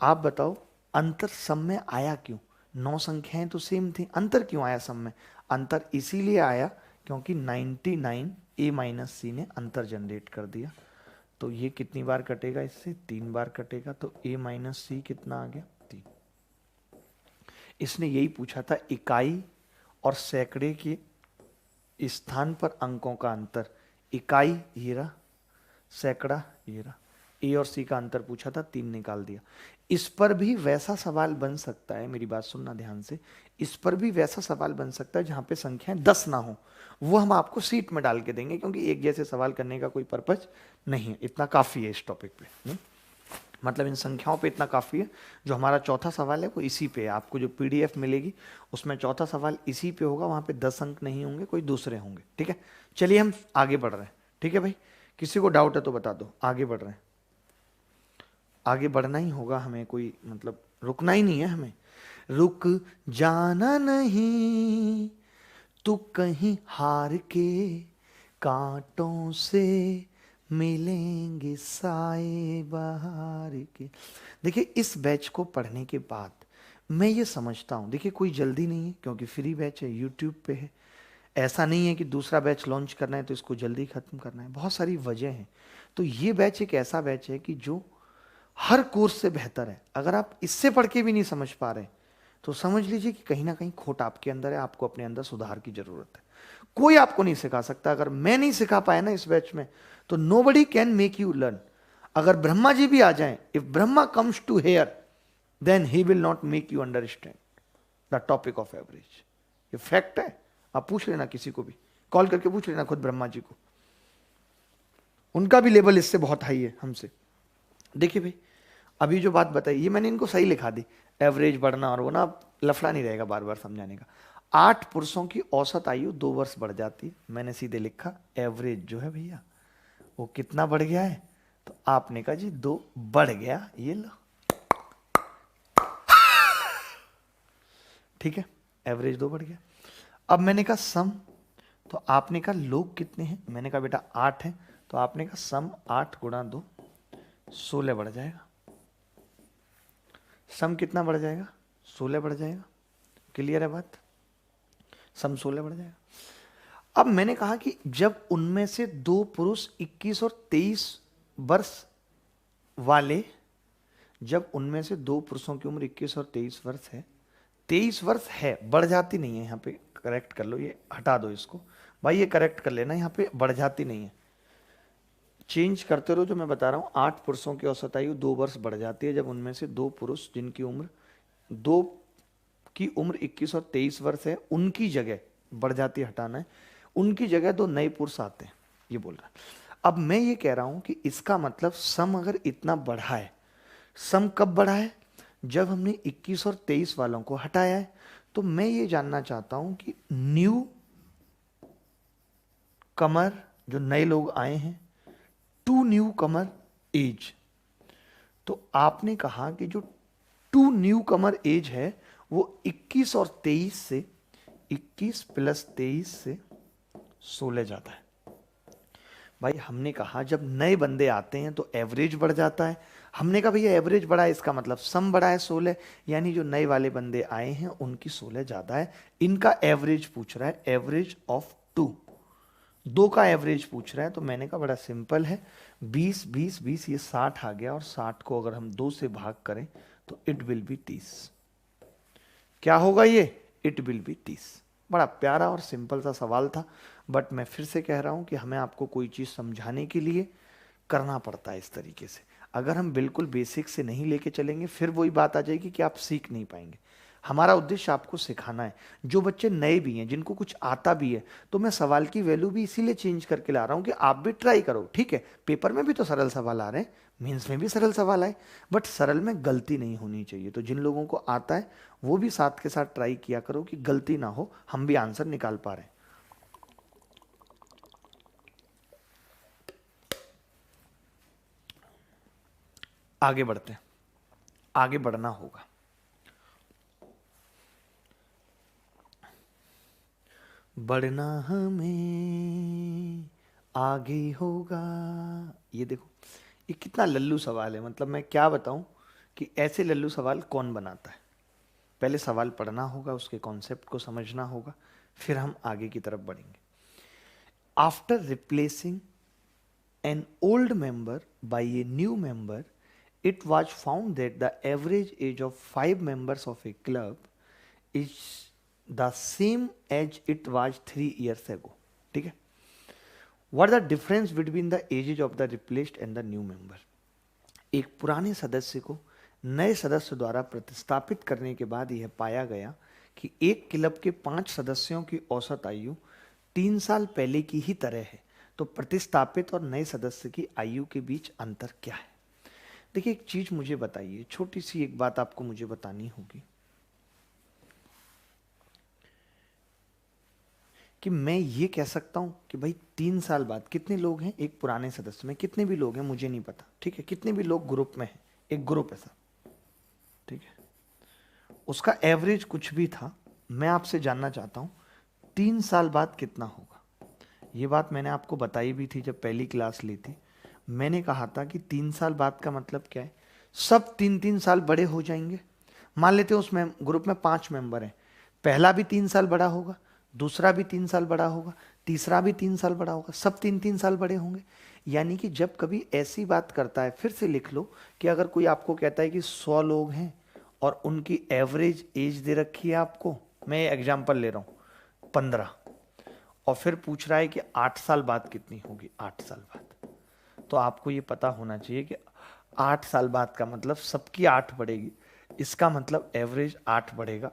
आप बताओ अंतर सम में आया क्यों? 9 संख्याएं तो सेम थी, अंतर क्यों आया सम में? अंतर इसीलिए आया क्योंकि 99 A माइनस C ने अंतर जनरेट कर दिया। तो ये कितनी बार कटेगा, इससे 3 बार कटेगा। तो A माइनस C कितना आ गया, 3। इसने यही पूछा था, इकाई और सैकड़े के स्थान पर अंकों का अंतर। इकाई ये रहा, सैकड़ा ये रहा। A और C का अंतर पूछा था, 3 निकाल दिया। इस पर भी वैसा सवाल बन सकता है, मेरी बात सुनना ध्यान से, इस पर भी वैसा सवाल बन सकता है जहां पे संख्याएं 10 ना हो, वो हम आपको सीट में डाल के देंगे, क्योंकि एक जैसे सवाल करने का कोई पर्पज नहीं है। इतना काफी है इस टॉपिक पे, मतलब इन संख्याओं पे इतना काफ़ी है। जो हमारा चौथा सवाल है वो इसी पे है। आपको जो PDF मिलेगी उसमें चौथा सवाल इसी पे होगा, वहाँ पे 10 अंक नहीं होंगे, कोई दूसरे होंगे, ठीक है। चलिए हम आगे बढ़ रहे हैं, ठीक है भाई। किसी को डाउट है तो बता दो, आगे बढ़ रहे हैं। आगे बढ़ना ही होगा हमें, कोई मतलब रुकना ही नहीं है हमें। रुक जाना नहीं तू कहीं हार के, कांटों से मिलेंगे साए बहार के। देखिए इस बैच को पढ़ने के बाद मैं ये समझता हूँ, देखिए कोई जल्दी नहीं है क्योंकि फ्री बैच है, यूट्यूब पे है। ऐसा नहीं है कि दूसरा बैच लॉन्च करना है तो इसको जल्दी खत्म करना है, बहुत सारी वजह हैं। तो ये बैच एक ऐसा बैच है कि जो हर कोर्स से बेहतर है। अगर आप इससे पढ़ के भी नहीं समझ पा रहे तो समझ लीजिए कि कहीं ना कहीं खोट आपके अंदर है, आपको अपने अंदर सुधार की जरूरत है। कोई आपको नहीं सिखा सकता। अगर मैं नहीं सिखा पाया ना इस बैच में, तो nobody can make you learn. अगर ब्रह्मा जी भी आ जाएं, if Brahma comes to here, then he will not make you understand the topic of average. ये फैक्ट है, आप पूछ लेना किसी को भी, कॉल करके पूछ लेना खुद ब्रह्मा जी को, उनका भी लेवल इससे बहुत हाई है हमसे। देखिए भाई, अभी जो बात बताई ये मैंने इनको सही लिखा दी, एवरेज बढ़ना और वो ना, लफड़ा नहीं रहेगा बार बार समझाने का। 8 पुरुषों की औसत आयु 2 वर्ष बढ़ जाती है। मैंने सीधे लिखा एवरेज जो है भैया वो कितना बढ़ गया है, तो आपने कहा जी 2 बढ़ गया, ये लो, ठीक है, एवरेज 2 बढ़ गया। अब मैंने कहा सम, तो आपने कहा लोग कितने हैं, मैंने कहा बेटा 8 है, तो आपने कहा सम 8 गुणा 2 16 बढ़ जाएगा। सम कितना बढ़ जाएगा, 16 बढ़ जाएगा। क्लियर है बात, सम 16 बढ़ जाएगा। अब मैंने कहा कि जब उनमें से 2 पुरुष 21 और 23 वर्ष वाले, जब उनमें से 2 पुरुषों की उम्र 21 और 23 वर्ष है, 23 वर्ष है, बढ़ जाती नहीं है, यहाँ पे करेक्ट कर लो, ये हटा दो इसको भाई, ये करेक्ट कर लेना, यहाँ पे बढ़ जाती नहीं है, चेंज करते रहो जो मैं बता रहा हूँ। 8 पुरुषों की औसत आयु 2 वर्ष बढ़ जाती है जब उनमें से 2 पुरुष जिनकी उम्र 2 की उम्र 21 और 23 वर्ष है, उनकी जगह बढ़ जाती है, हटाना है, उनकी जगह 2 नए पुरुष आते हैं, ये बोल रहा है। अब मैं ये कह रहा हूं कि इसका मतलब सम अगर इतना बढ़ा है, सम कब बढ़ा है, जब हमने 21 और 23 वालों को हटाया है। तो मैं ये जानना चाहता हूं कि न्यू कमर, जो नए लोग आए हैं, टू न्यू कमर एज, तो आपने कहा कि जो टू न्यू कमर एज है वो 21 और 23 से, 21 प्लस 23 से 16 जाता है। भाई हमने कहा जब नए बंदे आते हैं तो एवरेज बढ़ जाता है। हमने कहा भैया एवरेज बढ़ा है इसका मतलब सम बढ़ा है 16, यानी जो नए वाले बंदे आए हैं उनकी 16 ज्यादा है। इनका एवरेज पूछ रहा है, एवरेज ऑफ टू, दो का एवरेज पूछ रहा है। तो मैंने कहा बड़ा सिंपल है, 20 20 20 ये 60 आ गया, और 60 को अगर हम 2 से भाग करें तो इट विल बी 30। क्या होगा ये? It will be 30। बड़ा प्यारा और सिंपल सा सवाल था, बट मैं फिर से कह रहा हूं कि हमें आपको कोई चीज समझाने के लिए करना पड़ता है इस तरीके से। अगर हम बिल्कुल बेसिक से नहीं लेके चलेंगे फिर वही बात आ जाएगी कि आप सीख नहीं पाएंगे। हमारा उद्देश्य आपको सिखाना है। जो बच्चे नए भी हैं, जिनको कुछ आता भी है, तो मैं सवाल की वैल्यू भी इसीलिए चेंज करके ला रहा हूं कि आप भी ट्राई करो। ठीक है, पेपर में भी तो सरल सवाल आ रहे हैं, मेंस में भी सरल सवाल आए, बट सरल में गलती नहीं होनी चाहिए। तो जिन लोगों को आता है वो भी साथ के साथ ट्राई किया करो कि गलती ना हो, हम भी आंसर निकाल पा रहे हैं। आगे बढ़ते हैं, आगे बढ़ना होगा। बढ़ना हमें आगे होगा। ये देखो, ये कितना लल्लू सवाल है। मतलब मैं क्या बताऊं कि ऐसे लल्लू सवाल कौन बनाता है। पहले सवाल पढ़ना होगा, उसके कॉन्सेप्ट को समझना होगा, फिर हम आगे की तरफ बढ़ेंगे। After replacing an old member by a new member, it was found that the average age of 5 members of a club is the same as it was 3 years ago. ठीक है, what are the difference between the ages of the replaced and the new member? एक पुराने सदस्य को नए सदस्य द्वारा प्रतिस्थापित करने के बाद यह पाया गया कि एक क्लब के 5 सदस्यों की औसत आयु 3 साल पहले की ही तरह है। तो प्रतिस्थापित और नए सदस्य की आयु के बीच अंतर क्या है? देखिए, एक चीज मुझे बताइए, छोटी सी एक बात आपको मुझे बतानी होगी कि मैं ये कह सकता हूं कि भाई 3 साल बाद कितने लोग हैं एक पुराने सदस्य में, कितने भी लोग हैं मुझे नहीं पता, ठीक है, कितने भी लोग ग्रुप में हैं, एक ग्रुप है सर, ठीक है, उसका एवरेज कुछ भी था। मैं आपसे जानना चाहता हूं 3 साल बाद कितना होगा। ये बात मैंने आपको बताई भी थी जब पहली क्लास ली थी। मैंने कहा था कि 3 साल बाद का मतलब क्या है, सब 3-3 साल बड़े हो जाएंगे। मान लेते हैं उसमें ग्रुप में 5 मेंबर हैं, पहला भी 3 साल बड़ा होगा, दूसरा भी 3 साल बड़ा होगा, तीसरा भी 3 साल बड़ा होगा, सब 3-3 साल बड़े होंगे। यानी कि जब कभी ऐसी बात करता है, फिर से लिख लो कि अगर कोई आपको कहता है कि 100 लोग हैं और उनकी एवरेज एज दे रखी है आपको, मैं एग्जाम्पल ले रहा हूं 15, और फिर पूछ रहा है कि 8 साल बाद कितनी होगी, 8 साल बाद, तो आपको ये पता होना चाहिए कि 8 साल बाद का मतलब सबकी 8 बढ़ेगी, इसका मतलब एवरेज 8 बढ़ेगा।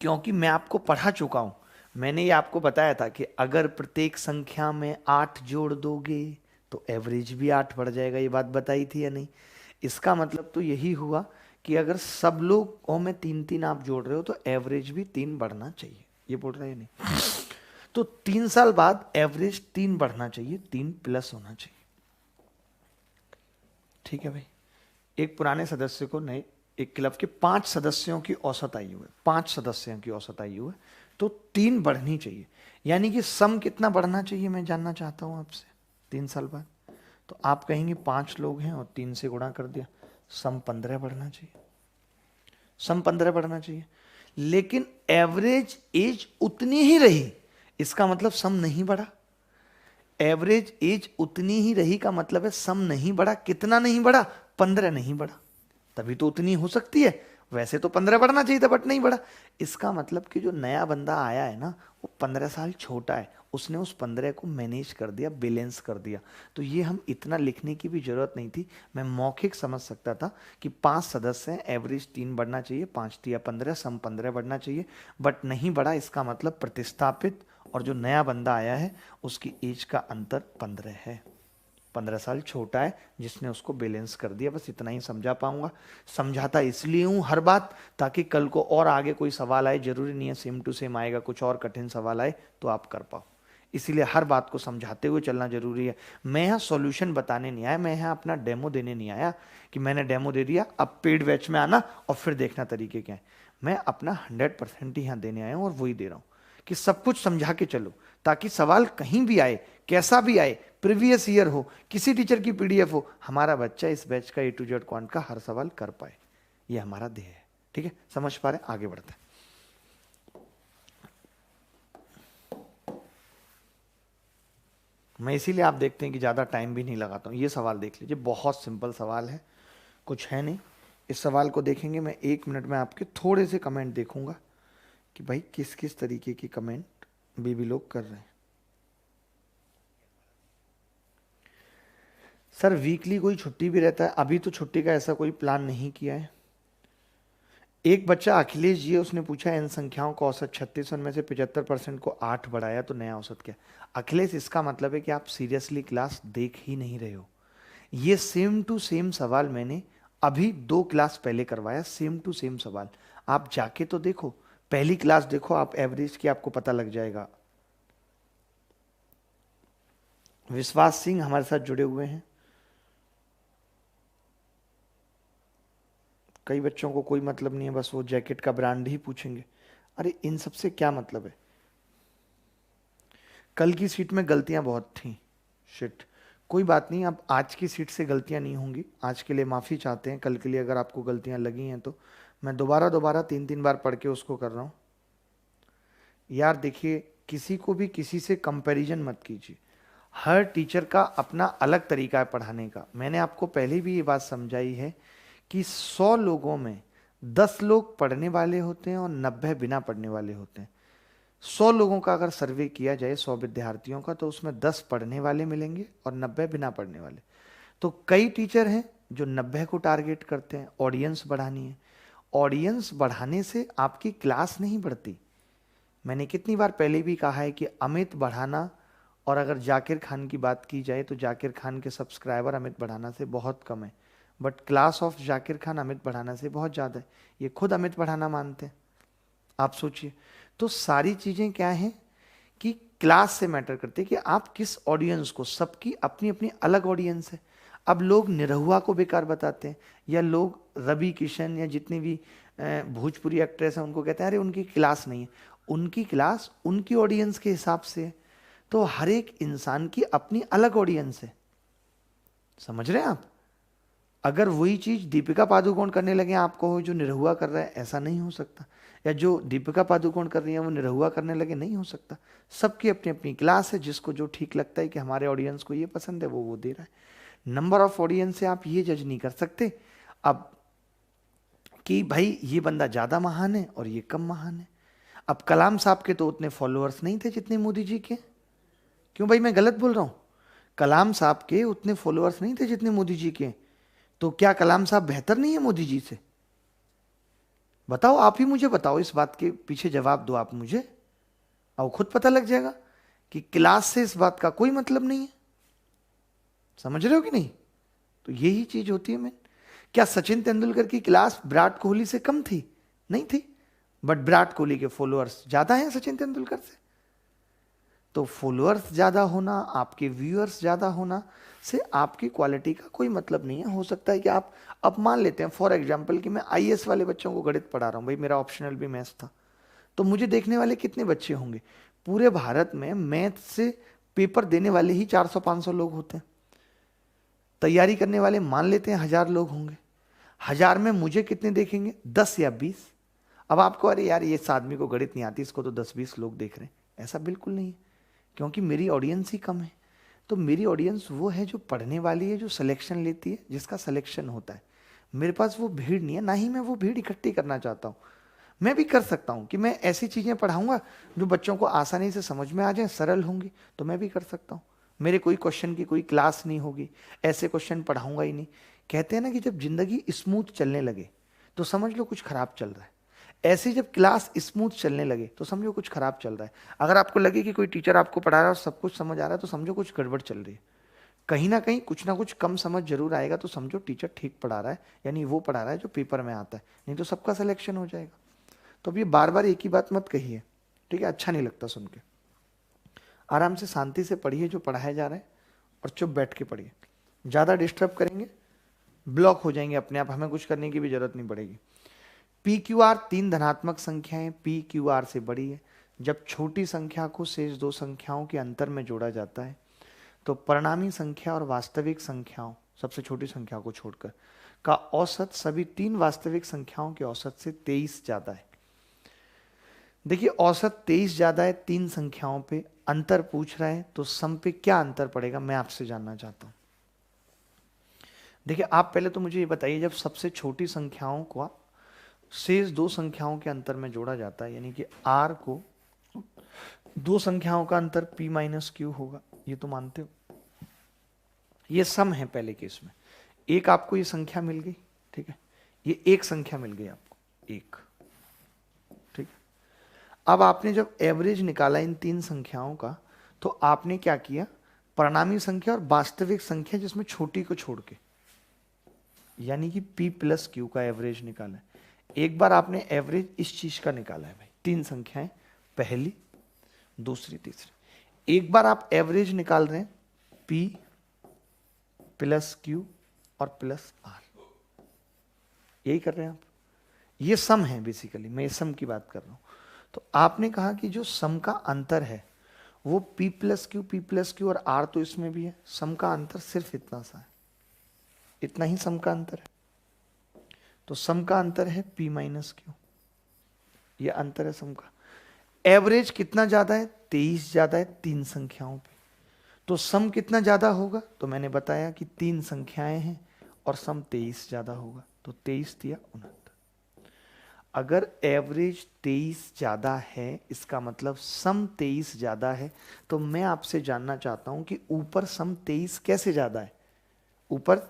क्योंकि मैं आपको पढ़ा चुका हूं, मैंने ये आपको बताया था कि अगर प्रत्येक संख्या में 8 जोड़ दोगे तो एवरेज भी 8 बढ़ जाएगा। ये बात बताई थी या नहीं? इसका मतलब तो यही हुआ कि अगर सब लोगों में 3-3 आप जोड़ रहे हो तो एवरेज भी 3 बढ़ना चाहिए। ये बोल रहे हैं नहीं? तो 3 साल बाद एवरेज 3 बढ़ना चाहिए, 3 प्लस होना चाहिए। ठीक है भाई, एक पुराने सदस्य को नए, एक क्लब के 5 सदस्यों की औसत आयु है, 5 सदस्यों की औसत आयु है, तो 3 बढ़नी चाहिए। यानी कि सम कितना बढ़ना चाहिए मैं जानना चाहता हूं आपसे 3 साल बाद। तो आप कहेंगे 5 लोग हैं और 3 से गुणा कर दिया, सम 15 बढ़ना चाहिए, सम 15 बढ़ना चाहिए। लेकिन एवरेज एज उतनी ही रही, इसका मतलब सम नहीं बढ़ा। एवरेज एज उतनी ही रही का मतलब है सम नहीं बढ़ा। कितना नहीं बढ़ा? 15 नहीं बढ़ा, तभी तो उतनी हो सकती है। वैसे तो 15 बढ़ना चाहिए था बट नहीं बढ़ा। इसका मतलब कि जो नया बंदा आया है ना, वो 15 साल छोटा है, उसने उस 15 को मैनेज कर दिया, बैलेंस कर दिया। तो ये हम इतना लिखने की भी जरूरत नहीं थी, मैं मौखिक समझ सकता था कि 5 सदस्य हैं, एवरेज 3 बढ़ना चाहिए, 5 या 15, सम 15 बढ़ना चाहिए, बट नहीं बढ़ा। इसका मतलब प्रतिस्थापित और जो नया बंदा आया है उसकी एज का अंतर 15 है, 15 साल छोटा है, जिसने उसको बैलेंस कर दिया। बस इतना ही समझा पाऊंगा। समझाता इसलिए हूं हर बात, ताकि कल को और आगे कोई सवाल आए, जरूरी नहीं है सेम टू सेम आएगा, कुछ और कठिन सवाल आए तो आप कर पाओ। इसीलिए हर बात को समझाते हुए चलना जरूरी है। मैं यहाँ सॉल्यूशन बताने नहीं आया, मैं यहाँ अपना डेमो देने नहीं आया कि मैंने डेमो दे दिया अब पेड बैच में आना और फिर देखना तरीके क्या है। मैं अपना 100% ही यहाँ देने आया हूँ और वही दे रहा हूँ कि सब कुछ समझा के चलो, ताकि सवाल कहीं भी आए कैसा भी आए, प्रीवियस ईयर हो, किसी टीचर की पीडीएफ हो, हमारा बच्चा इस बैच का A to Z क्वांट का हर सवाल कर पाए, ये हमारा ध्येय है। ठीक है, समझ पा रहे हैं? आगे बढ़ते हैं। मैं इसीलिए आप देखते हैं कि ज़्यादा टाइम भी नहीं लगाता हूँ। ये सवाल देख लीजिए, बहुत सिंपल सवाल है, कुछ है नहीं। इस सवाल को देखेंगे, मैं 1 मिनट में आपके थोड़े से कमेंट देखूंगा कि भाई किस किस तरीके की कमेंट भी लोग कर रहे हैं। सर वीकली कोई छुट्टी भी रहता है? अभी तो छुट्टी का ऐसा कोई प्लान नहीं किया है। एक बच्चा अखिलेश जी है, उसने पूछा इन संख्याओं का औसत 36 में से 75% को 8 बढ़ाया तो नया औसत क्या? अखिलेश, इसका मतलब है कि आप सीरियसली क्लास देख ही नहीं रहे हो। ये सेम टू सेम सवाल मैंने अभी 2 क्लास पहले करवाया, सेम टू सेम सवाल। आप जाके तो देखो, पहली क्लास देखो, आप एवरेज की आपको पता लग जाएगा। विश्वास सिंह हमारे साथ जुड़े हुए हैं। कई बच्चों को कोई मतलब नहीं है, बस वो जैकेट का ब्रांड ही पूछेंगे। अरे इन सब से क्या मतलब है? कल की सीट में गलतियां बहुत थी, शिट, कोई बात नहीं, अब आज की सीट से गलतियां नहीं होंगी। आज के लिए माफ़ी चाहते हैं, कल के लिए अगर आपको गलतियां लगी हैं तो मैं दोबारा दोबारा 3-3 बार पढ़ के उसको कर रहा हूँ। यार देखिए, किसी को भी किसी से कंपैरिजन मत कीजिए। हर टीचर का अपना अलग तरीका है पढ़ाने का। मैंने आपको पहले भी ये बात समझाई है कि 100 लोगों में 10 लोग पढ़ने वाले होते हैं और 90 बिना पढ़ने वाले होते हैं। 100 लोगों का अगर सर्वे किया जाए, 100 विद्यार्थियों का, तो उसमें 10 पढ़ने वाले मिलेंगे और 90 बिना पढ़ने वाले। तो कई टीचर हैं जो 90 को टारगेट करते हैं, ऑडियंस बढ़ानी है। ऑडियंस बढ़ाने से आपकी क्लास नहीं बढ़ती। मैंने कितनी बार पहले भी कहा है कि अमित बढ़ाना, और अगर जाकिर खान की बात की जाए तो जाकिर खान के सब्सक्राइबर अमित बढ़ाना से बहुत कम है, but class of Zakir Khan Amit बढ़ाना से बहुत ज़्यादा है। ये खुद अमित बढ़ाना मानते हैं। आप सोचिए, तो सारी चीज़ें क्या हैं कि क्लास से मैटर करते हैं कि आप किस ऑडियंस को, सबकी अपनी अपनी अलग ऑडियंस है। अब लोग निरहुआ को बेकार बताते हैं, या लोग रवि किशन या जितनी भी भोजपुरी एक्ट्रेस हैं उनको कहते हैं अरे उनकी क्लास नहीं है। उनकी क्लास उनकी ऑडियंस के हिसाब से है। तो हर एक इंसान की अपनी अलग ऑडियंस है, समझ रहे हैं आप? अगर वही चीज दीपिका पादुकोण करने लगे आप कहो जो निरहुआ कर रहा है, ऐसा नहीं हो सकता। या जो दीपिका पादुकोण कर रही है वो निरहुआ करने लगे, नहीं हो सकता। सबकी अपनी अपनी क्लास है, जिसको जो ठीक लगता है कि हमारे ऑडियंस को ये पसंद है वो दे रहा है। नंबर ऑफ ऑडियंस से आप ये जज नहीं कर सकते अब कि भाई ये बंदा ज्यादा महान है और ये कम महान है। अब कलाम साहब के तो उतने फॉलोअर्स नहीं थे जितने मोदी जी के। क्यों भाई, मैं गलत बोल रहा हूं? कलाम साहब के उतने फॉलोअर्स नहीं थे जितने मोदी जी के। तो क्या कलाम साहब बेहतर नहीं है मोदी जी से? बताओ, आप ही मुझे बताओ, इस बात के पीछे जवाब दो आप मुझे, और खुद पता लग जाएगा कि क्लास से इस बात का कोई मतलब नहीं है। समझ रहे हो कि नहीं? तो यही चीज होती है। मैं क्या सचिन तेंदुलकर की क्लास विराट कोहली से कम थी? नहीं थी, बट विराट कोहली के फॉलोअर्स ज्यादा हैं सचिन तेंदुलकर से। तो फॉलोअर्स ज़्यादा होना, आपके व्यूअर्स ज़्यादा होना से आपकी क्वालिटी का कोई मतलब नहीं है। हो सकता है कि आप, अब मान लेते हैं फॉर एग्जांपल कि मैं आईएएस वाले बच्चों को गणित पढ़ा रहा हूँ, भाई मेरा ऑप्शनल भी मैथ्स था, तो मुझे देखने वाले कितने बच्चे होंगे? पूरे भारत में मैथ से पेपर देने वाले ही 400-500 लोग होते हैं। तैयारी करने वाले मान लेते हैं 1000 लोग होंगे। 1000 में मुझे कितने देखेंगे? 10 या 20। अब आपको अरे यार ये इस आदमी को गणित नहीं आती, इसको तो 10-20 लोग देख रहे हैं, ऐसा बिल्कुल नहीं है, क्योंकि मेरी ऑडियंस ही कम है। तो मेरी ऑडियंस वो है जो पढ़ने वाली है, जो सिलेक्शन लेती है, जिसका सिलेक्शन होता है। मेरे पास वो भीड़ नहीं है, ना ही मैं वो भीड़ इकट्ठी करना चाहता हूँ। मैं भी कर सकता हूँ कि मैं ऐसी चीज़ें पढ़ाऊंगा जो बच्चों को आसानी से समझ में आ जाए, सरल होंगी, तो मैं भी कर सकता हूँ। मेरे कोई क्वेश्चन की कोई क्लास नहीं होगी, ऐसे क्वेश्चन पढ़ाऊंगा ही नहीं। कहते हैं ना कि जब जिंदगी स्मूथ चलने लगे तो समझ लो कुछ खराब चल रहा है। ऐसे जब क्लास स्मूथ चलने लगे तो समझो कुछ खराब चल रहा है। अगर आपको लगे कि कोई टीचर आपको पढ़ा रहा है और सब कुछ समझ आ रहा है, तो समझो कुछ गड़बड़ चल रही है। कहीं ना कहीं कुछ ना कुछ कम समझ जरूर आएगा, तो समझो टीचर ठीक पढ़ा रहा है, यानी वो पढ़ा रहा है जो पेपर में आता है, नहीं तो सबका सिलेक्शन हो जाएगा। तो अब ये बार बार एक ही बात मत कहिए, ठीक है? अच्छा नहीं लगता सुन के। आराम से शांति से पढ़िए जो पढ़ाया जा रहा है, और चुप बैठ के पढ़िए। ज़्यादा डिस्टर्ब करेंगे ब्लॉक हो जाएंगे अपने आप, हमें कुछ करने की भी जरूरत नहीं पड़ेगी। पी क्यू आर 3 धनात्मक संख्याएं पी क्यू आर से बड़ी है। जब छोटी संख्या को शेष 2 संख्याओं के अंतर में जोड़ा जाता है तो परिणामी संख्या और वास्तविक संख्याओं, सबसे छोटी संख्या को छोड़कर, का औसत सभी तीन वास्तविक संख्याओं के औसत से 23 ज्यादा है। देखिए औसत 23 ज्यादा है तीन संख्याओं पे, अंतर पूछ रहा है, तो सम पे क्या अंतर पड़ेगा मैं आपसे जानना चाहता हूं। देखिए आप पहले तो मुझे ये बताइए, जब सबसे छोटी संख्याओं को शेष दो संख्याओं के अंतर में जोड़ा जाता है, यानी कि r को दो संख्याओं का अंतर p माइनस क्यू होगा, ये तो मानते हो। ये सम है पहले केस में, एक आपको ये संख्या मिल गई, ठीक है, ये एक संख्या मिल गई आपको, एक, ठीक है। अब आपने जब एवरेज निकाला इन तीन संख्याओं का, तो आपने क्या किया, परिणामी संख्या और वास्तविक संख्या जिसमें छोटी को छोड़ के, यानी कि p प्लस क्यू का एवरेज निकाला है। एक बार आपने एवरेज इस चीज का निकाला है भाई, तीन संख्याएं, पहली, दूसरी, तीसरी। एक बार आप एवरेज निकाल रहे हैं p प्लस क्यू और प्लस आर, यही कर रहे हैं आप। ये सम है बेसिकली, मैं सम की बात कर रहा हूं। तो आपने कहा कि जो सम का अंतर है वो p प्लस क्यू और r तो इसमें भी है, सम का अंतर सिर्फ इतना सा है, इतना ही सम का अंतर है। तो सम का अंतर है p माइनस क्यू, ये अंतर है सम का। एवरेज कितना ज्यादा है, 23 ज्यादा है तीन संख्याओं पे। तो सम कितना ज्यादा होगा, तो मैंने बताया कि तीन संख्याएं हैं और सम 23 ज्यादा होगा, तो 23 दिया 69। अगर एवरेज 23 ज्यादा है, इसका मतलब सम 23 ज्यादा है, तो मैं आपसे जानना चाहता हूं कि ऊपर सम 23 कैसे ज्यादा है, ऊपर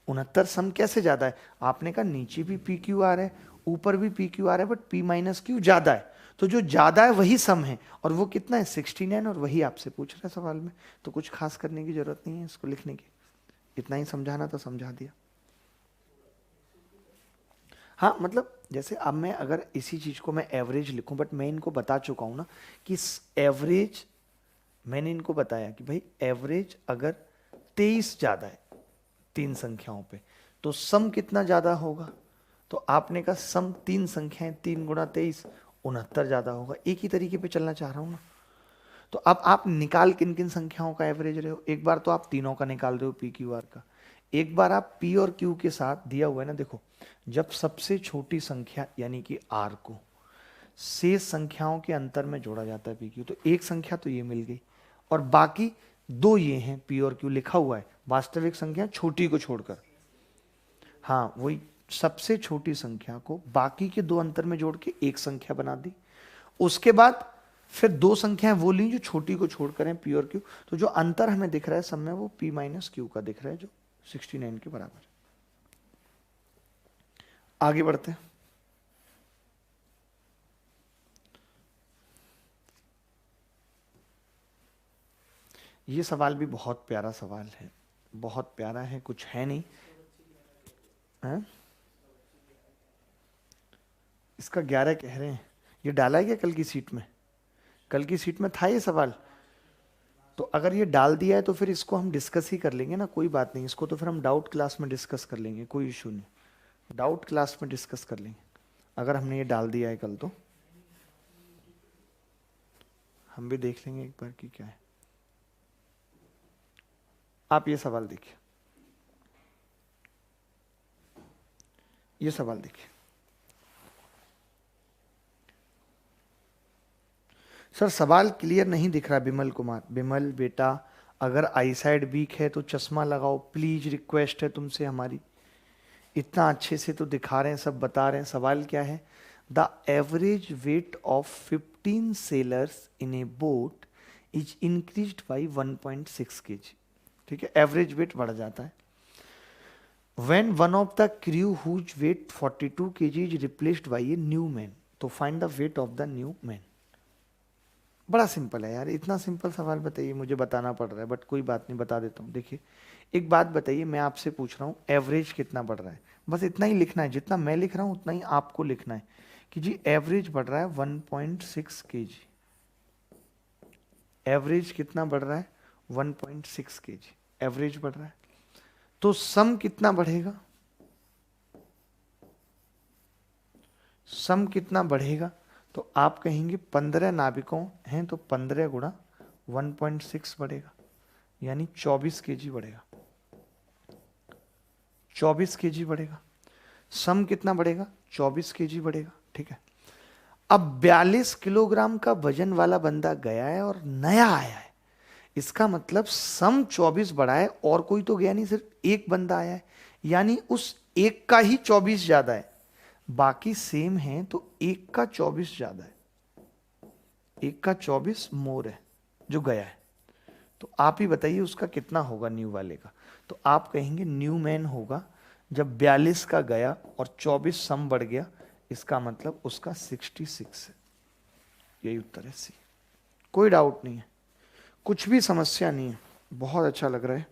69 सम कैसे ज्यादा है। आपने कहा नीचे भी पी क्यू आ रहा है, ऊपर भी पी क्यू आ रहा है, बट पी माइनस क्यू ज्यादा है, तो जो ज्यादा है वही सम है, और वो कितना है 69, और वही आपसे पूछ रहा है सवाल में। तो कुछ खास करने की जरूरत नहीं है इसको लिखने की, इतना ही समझाना तो समझा दिया। हाँ मतलब जैसे अब मैं अगर इसी चीज को मैं एवरेज लिखूं, बट मैं इनको बता चुका हूं ना कि एवरेज, मैंने इनको बताया कि भाई एवरेज अगर 23 ज्यादा है तीन संख्याओं पे, तो सम कितना ज्यादा होगा, तो आपने कहा सम तीन संख्याएं, 3 गुणा 23, 69 ज्यादा होगा। एक ही तरीके पे चलना चाह रहा हूं ना। तो अब आप निकाल किन किन संख्याओं का एवरेज रहे हो, एक बार तो आप तीनों का निकाल रहे हो पी क्यू आर का, एक बार आप पी और क्यू के साथ दिया हुआ है ना, देखो जब सबसे छोटी संख्या यानी कि आर को शेष संख्याओं के अंतर में जोड़ा जाता है पी क्यू, तो एक संख्या तो ये मिल गई, और बाकी दो ये हैं पी और क्यू लिखा हुआ है, वास्तविक संख्या छोटी को छोड़कर। हाँ वही सबसे छोटी संख्या को बाकी के दो अंतर में जोड़ के एक संख्या बना दी। उसके बाद फिर दो संख्याएं वो ली जो छोटी को छोड़कर हैं पी और क्यू, तो जो अंतर हमें दिख रहा है सब में वो पी माइनस क्यू का दिख रहा है, जो 69 के बराबर है। आगे बढ़ते हैं। ये सवाल भी बहुत प्यारा सवाल है, बहुत प्यारा है, कुछ है नहीं है? इसका 11 कह रहे हैं, ये डाला है क्या कल की सीट में, कल की सीट में था ये सवाल। तो अगर ये डाल दिया है तो फिर इसको हम डिस्कस ही कर लेंगे ना, कोई बात नहीं, इसको तो फिर हम डाउट क्लास में डिस्कस कर लेंगे, कोई इशू नहीं, डाउट क्लास में डिस्कस कर लेंगे। अगर हमने ये डाल दिया है कल तो हम भी देख लेंगे एक बार कि क्या है। आप ये सवाल देखिए, ये सवाल देखिए, सर सवाल क्लियर नहीं दिख रहा बिमल कुमार। बिमल बेटा अगर आईसाइड वीक है तो चश्मा लगाओ प्लीज, रिक्वेस्ट है तुमसे हमारी, इतना अच्छे से तो दिखा रहे हैं, सब बता रहे हैं। सवाल क्या है, the average weight of 15 sellers in A boat is increased by 1.6 kg। ठीक है, एवरेज वेट बढ़ जाता है। When one of the crew whose weight 42 kg is replaced by a new man, तो find the weight of the new man। बड़ा simple है यार, इतना सिंपल सवाल बताइए, मुझे बताना पड़ रहा है बट कोई बात नहीं, बता देता हूँ। देखिए एक बात बताइए, मैं आपसे पूछ रहा हूँ एवरेज कितना बढ़ रहा है, बस इतना ही लिखना है, जितना मैं लिख रहा हूँ उतना ही आपको लिखना है कि जी एवरेज बढ़ रहा है 1.6 kg। एवरेज कितना बढ़ रहा है 1.6 kg, एवरेज बढ़ रहा है। तो सम कितना बढ़ेगा, सम कितना बढ़ेगा, तो आप कहेंगे 15 नाविकों हैं तो 15 गुणा 1.6 बढ़ेगा, यानी 24 केजी बढ़ेगा, 24 केजी बढ़ेगा। सम कितना बढ़ेगा? 24 केजी बढ़ेगा, ठीक है। अब 42 किलोग्राम का वजन वाला बंदा गया है और नया आया है, इसका मतलब सम 24 बढ़ा है और कोई तो गया नहीं, सिर्फ एक बंदा आया है, यानी उस एक का ही 24 ज्यादा है। बाकी सेम है तो एक का 24 ज्यादा है, एक का 24 मोर है जो गया है। तो आप ही बताइए उसका कितना होगा न्यू वाले का। तो आप कहेंगे न्यू मैन होगा जब 42 का गया और 24 सम बढ़ गया, इसका मतलब उसका 66 है। यही उत्तर है सी। कोई डाउट नहीं है, कुछ भी समस्या नहीं है। बहुत अच्छा लग रहा है,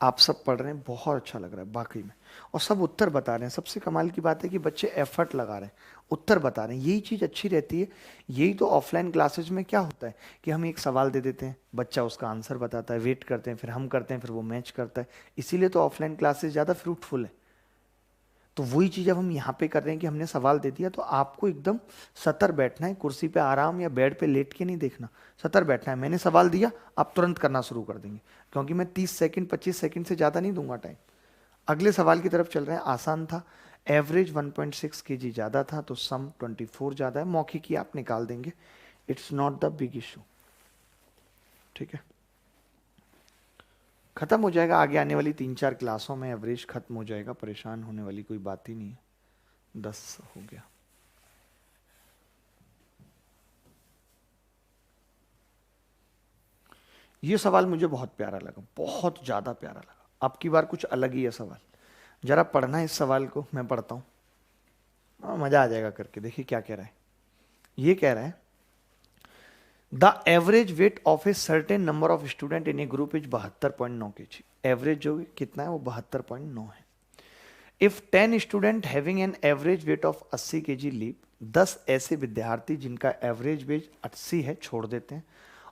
आप सब पढ़ रहे हैं, बहुत अच्छा लग रहा है वाकई में। और सब उत्तर बता रहे हैं। सबसे कमाल की बात है कि बच्चे एफर्ट लगा रहे हैं, उत्तर बता रहे हैं। यही चीज़ अच्छी रहती है। यही तो ऑफलाइन क्लासेज में क्या होता है कि हम एक सवाल दे देते हैं, बच्चा उसका आंसर बताता है, वेट करते हैं, फिर हम करते हैं, फिर वो मैच करता है। इसीलिए तो ऑफलाइन क्लासेज ज़्यादा फ्रूटफुल है। तो वही चीज़ अब हम यहाँ पे कर रहे हैं कि हमने सवाल दे दिया तो आपको एकदम सतर बैठना है, कुर्सी पे आराम या बेड पे लेट के नहीं देखना, सतर बैठना है। मैंने सवाल दिया, आप तुरंत करना शुरू कर देंगे, क्योंकि मैं 30 सेकंड 25 सेकंड से ज़्यादा नहीं दूंगा टाइम। अगले सवाल की तरफ चल रहे हैं। आसान था, एवरेज 1.6 kg ज़्यादा था तो सम 24 ज़्यादा है। मौखिक ही आप निकाल देंगे, it's not the big issue, ठीक है। खत्म हो जाएगा, आगे आने वाली 3-4 क्लासों में एवरेज खत्म हो जाएगा, परेशान होने वाली कोई बात ही नहीं है। 10 हो गया। ये सवाल मुझे बहुत प्यारा लगा, बहुत ज्यादा प्यारा लगा। अब की बार कुछ अलग ही है सवाल, जरा पढ़ना इस सवाल को, मैं पढ़ता हूं, मजा आ जाएगा करके। देखिए क्या कह रहा है। ये कह रहा है the average weight of a certain number of student in A group is 72.9 kg। Average जो कितना है वो 72.9 है। If 10 student having an average weight of 80 kg leave, 10 ऐसे विद्यार्थी जिनका एवरेज वेट 80 है छोड़ देते हैं,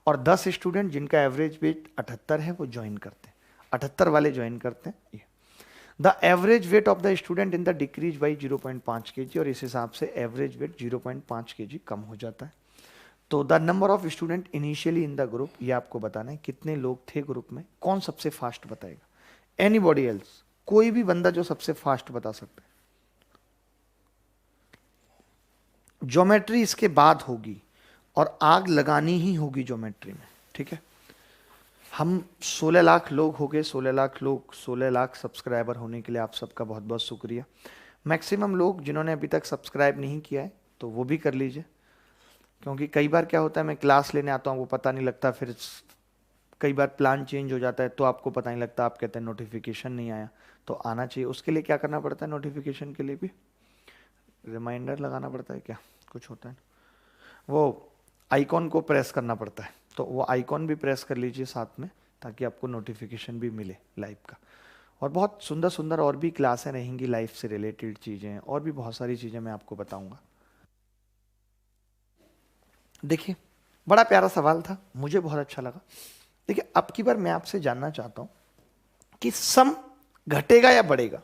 और 10 स्टूडेंट जिनका एवरेज वेट 78 है वो ज्वाइन करते हैं, 78 वाले ज्वाइन करते हैं। ये the average weight of the student in the decrease by 0.5 kg, और इस हिसाब से एवरेज वेट 0.5 kg कम हो जाता है। तो the number of student initially in the group, ये आपको बताना है कितने लोग थे ग्रुप में। कौन सबसे फास्ट बताएगा? एनीबॉडी एल्स, कोई भी बंदा जो सबसे फास्ट बता सकता है। ज्योमेट्री इसके बाद होगी और आग लगानी ही होगी ज्योमेट्री में, ठीक है। हम 16 लाख लोग हो गए, 16 लाख लोग, 16 लाख सब्सक्राइबर होने के लिए आप सबका बहुत बहुत शुक्रिया। मैक्सिमम लोग जिन्होंने अभी तक सब्सक्राइब नहीं किया है तो वो भी कर लीजिए, क्योंकि कई बार क्या होता है मैं क्लास लेने आता हूँ वो पता नहीं लगता, फिर कई बार प्लान चेंज हो जाता है तो आपको पता नहीं लगता, आप कहते हैं नोटिफिकेशन नहीं आया। तो आना चाहिए, उसके लिए क्या करना पड़ता है? नोटिफिकेशन के लिए भी रिमाइंडर लगाना पड़ता है, क्या कुछ होता है, वो आइकॉन को प्रेस करना पड़ता है, तो वो आइकॉन भी प्रेस कर लीजिए साथ में, ताकि आपको नोटिफिकेशन भी मिले लाइव का। और बहुत सुंदर सुंदर और भी क्लासें रहेंगी, लाइफ से रिलेटेड चीज़ें और भी बहुत सारी चीज़ें मैं आपको बताऊंगा। देखिए बड़ा प्यारा सवाल था, मुझे बहुत अच्छा लगा। देखिए अब की बार मैं आपसे जानना चाहता हूं कि सम घटेगा या बढ़ेगा,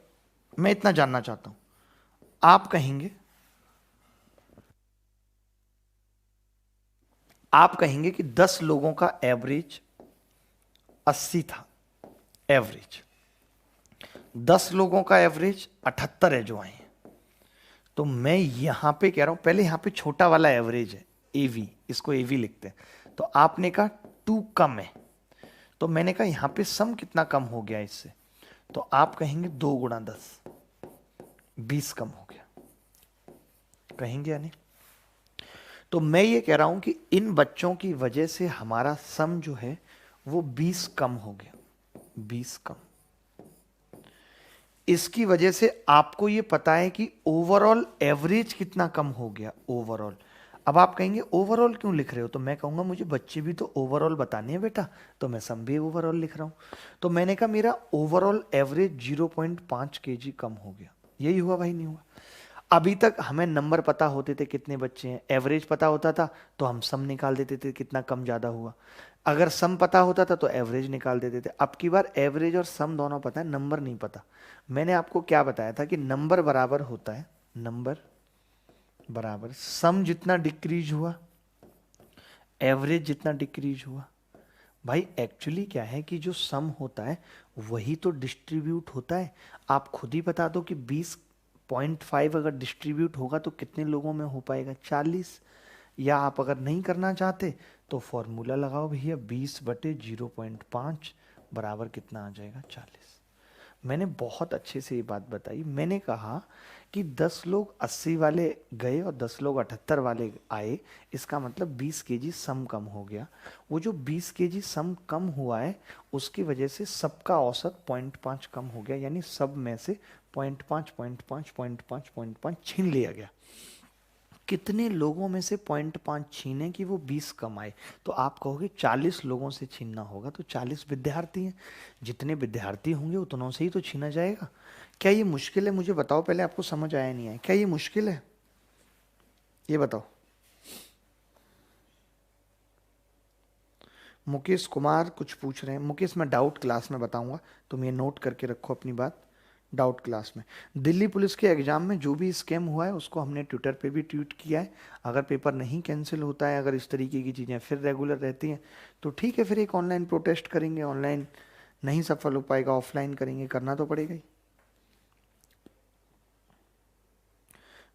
मैं इतना जानना चाहता हूं। आप कहेंगे, आप कहेंगे कि 10 लोगों का एवरेज 80 था, एवरेज 10 लोगों का एवरेज 78 है जो आए हैं। तो मैं यहां पे कह रहा हूं, पहले यहां पे छोटा वाला एवरेज है एवी, इसको एवी लिखते हैं। तो आपने कहा 2 कम है, तो मैंने कहा यहां पे सम कितना कम हो गया इससे, तो आप कहेंगे 2 गुणा 10, 20 कम हो गया, कहेंगे या नहीं? तो मैं ये कह रहा हूं कि इन बच्चों की वजह से हमारा सम जो है वो 20 कम हो गया, 20 कम। इसकी वजह से आपको ये पता है कि ओवरऑल एवरेज कितना कम हो गया, ओवरऑल। अब आप कहेंगे ओवरऑल क्यों लिख रहे हो? तो मैं कहूंगा मुझे बच्चे भी तो ओवरऑल बताने हैं बेटा, तो मैं सम भी ओवरऑल लिख रहा हूं। तो मैंने कहा मेरा ओवरऑल एवरेज 0.5 kg कम हो गया। यही हुआ भाई, नहीं हुआ? अभी तक हमें नंबर पता होते थे कितने बच्चे हैं, एवरेज पता होता था तो हम सम निकाल देते थे कितना कम ज्यादा हुआ। अगर सम पता होता था तो एवरेज निकाल देते थे। अब की बार एवरेज और सम दोनों पता है, नंबर नहीं पता। मैंने आपको क्या बताया था कि नंबर बराबर होता है, नंबर बराबर सम जितना डिक्रीज हुआ, एवरेज जितना डिक्रीज हुआ, भाई एक्चुअली क्या है कि जो सम होता है वही तो डिस्ट्रीब्यूट होता है। आप खुद ही बता दो कि 20.5 अगर डिस्ट्रीब्यूट होगा तो कितने लोगों में हो पाएगा, 40। या आप अगर नहीं करना चाहते तो फॉर्मूला लगाओ भैया, 20/0.5 बराबर कितना आ जाएगा, 40। मैंने बहुत अच्छे से ये बात बताई। मैंने कहा कि 10 लोग 80 वाले गए और 10 लोग 78 वाले आए, इसका मतलब 20 केजी सम कम हो गया। वो जो 20 केजी सम कम हुआ है उसकी वजह से सबका औसत 0.5 कम हो गया, यानी सब में से 0.5 0.5 0.5 0.5 छीन लिया गया। कितने लोगों में से 0.5 छीने कि वो 20 कम आए? तो आप कहोगे 40 लोगों से छीनना होगा, तो 40 विद्यार्थी हैं, जितने विद्यार्थी होंगे उतनों से ही तो छीना जाएगा। क्या ये मुश्किल है? मुझे बताओ पहले, आपको समझ आया नहीं आया, क्या ये मुश्किल है? ये बताओ। मुकेश कुमार कुछ पूछ रहे हैं। मुकेश, मैं डाउट क्लास में बताऊंगा, तुम ये नोट करके रखो अपनी बात। डाउट क्लास में दिल्ली पुलिस के एग्जाम में जो भी स्कैम हुआ है उसको हमने ट्विटर पे भी ट्वीट किया है। अगर पेपर नहीं कैंसिल होता है, अगर इस तरीके की चीज़ें फिर रेगुलर रहती हैं तो ठीक है, फिर एक ऑनलाइन प्रोटेस्ट करेंगे। ऑनलाइन नहीं सफल हो पाएगा, ऑफलाइन करेंगे, करना तो पड़ेगा ही।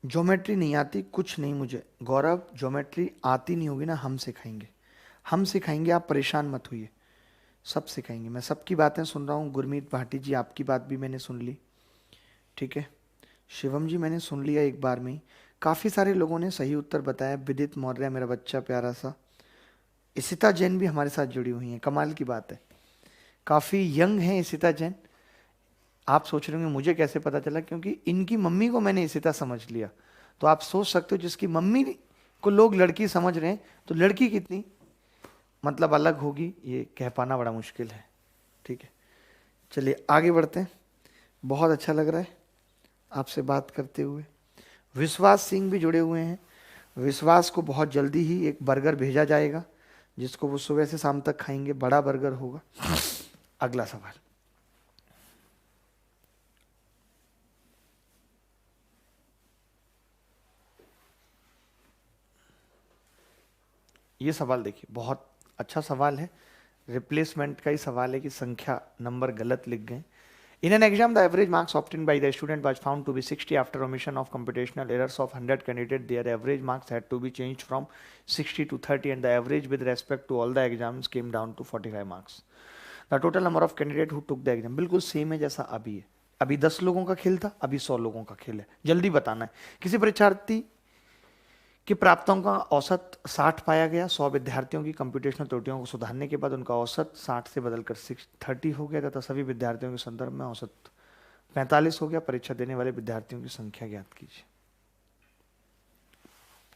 ज्योमेट्री नहीं आती, कुछ नहीं मुझे। गौरव, ज्योमेट्री आती नहीं होगी ना, हम सिखाएंगे, हम सिखाएंगे, आप परेशान मत होइए, सब सिखाएंगे। मैं सबकी बातें सुन रहा हूँ। गुरमीत भाटी जी, आपकी बात भी मैंने सुन ली, ठीक है। शिवम जी, मैंने सुन लिया एक बार में ही। काफ़ी सारे लोगों ने सही उत्तर बताया। विदित मौर्य, मेरा बच्चा प्यारा सा। इशिता जैन भी हमारे साथ जुड़ी हुई हैं, कमाल की बात है। काफ़ी यंग हैं इशिता जैन। आप सोच रहे होंगे मुझे कैसे पता चला, क्योंकि इनकी मम्मी को मैंने इशिता समझ लिया। तो आप सोच सकते हो, जिसकी मम्मी को लोग लड़की समझ रहे हैं तो लड़की कितनी मतलब अलग होगी, ये कह पाना बड़ा मुश्किल है, ठीक है। चलिए आगे बढ़ते हैं। बहुत अच्छा लग रहा है आपसे बात करते हुए। विश्वास सिंह भी जुड़े हुए हैं। विश्वास को बहुत जल्दी ही एक बर्गर भेजा जाएगा जिसको वो सुबह से शाम तक खाएंगे, बड़ा बर्गर होगा। अगला सवाल, ये सवाल देखिए, बहुत अच्छा सवाल है। रिप्लेसमेंट का ही सवाल है कि संख्या नंबर गलत लिख गए। In an exam, the average marks obtained by the student was found to be 60 after omission of computational errors of 100 candidates. Their average marks had to be changed from 60 to 30, and the average with respect to all the exams came down to 45 marks. The total number of candidates who took the exam बिल्कुल same है जैसा अभी है। अभी 10 लोगों का खेल था, अभी 100 लोगों का खेल है। जल्दी बताना है। किसी परीक्षार्थी कि प्राप्तांक का औसत 60 पाया गया। 100 विद्यार्थियों की कंप्यूटेशनल त्रुटियों को सुधारने के बाद उनका औसत 60 से बदलकर 30 हो गया तथा सभी विद्यार्थियों के संदर्भ में औसत 45 हो गया। परीक्षा देने वाले विद्यार्थियों की संख्या ज्ञात कीजिए।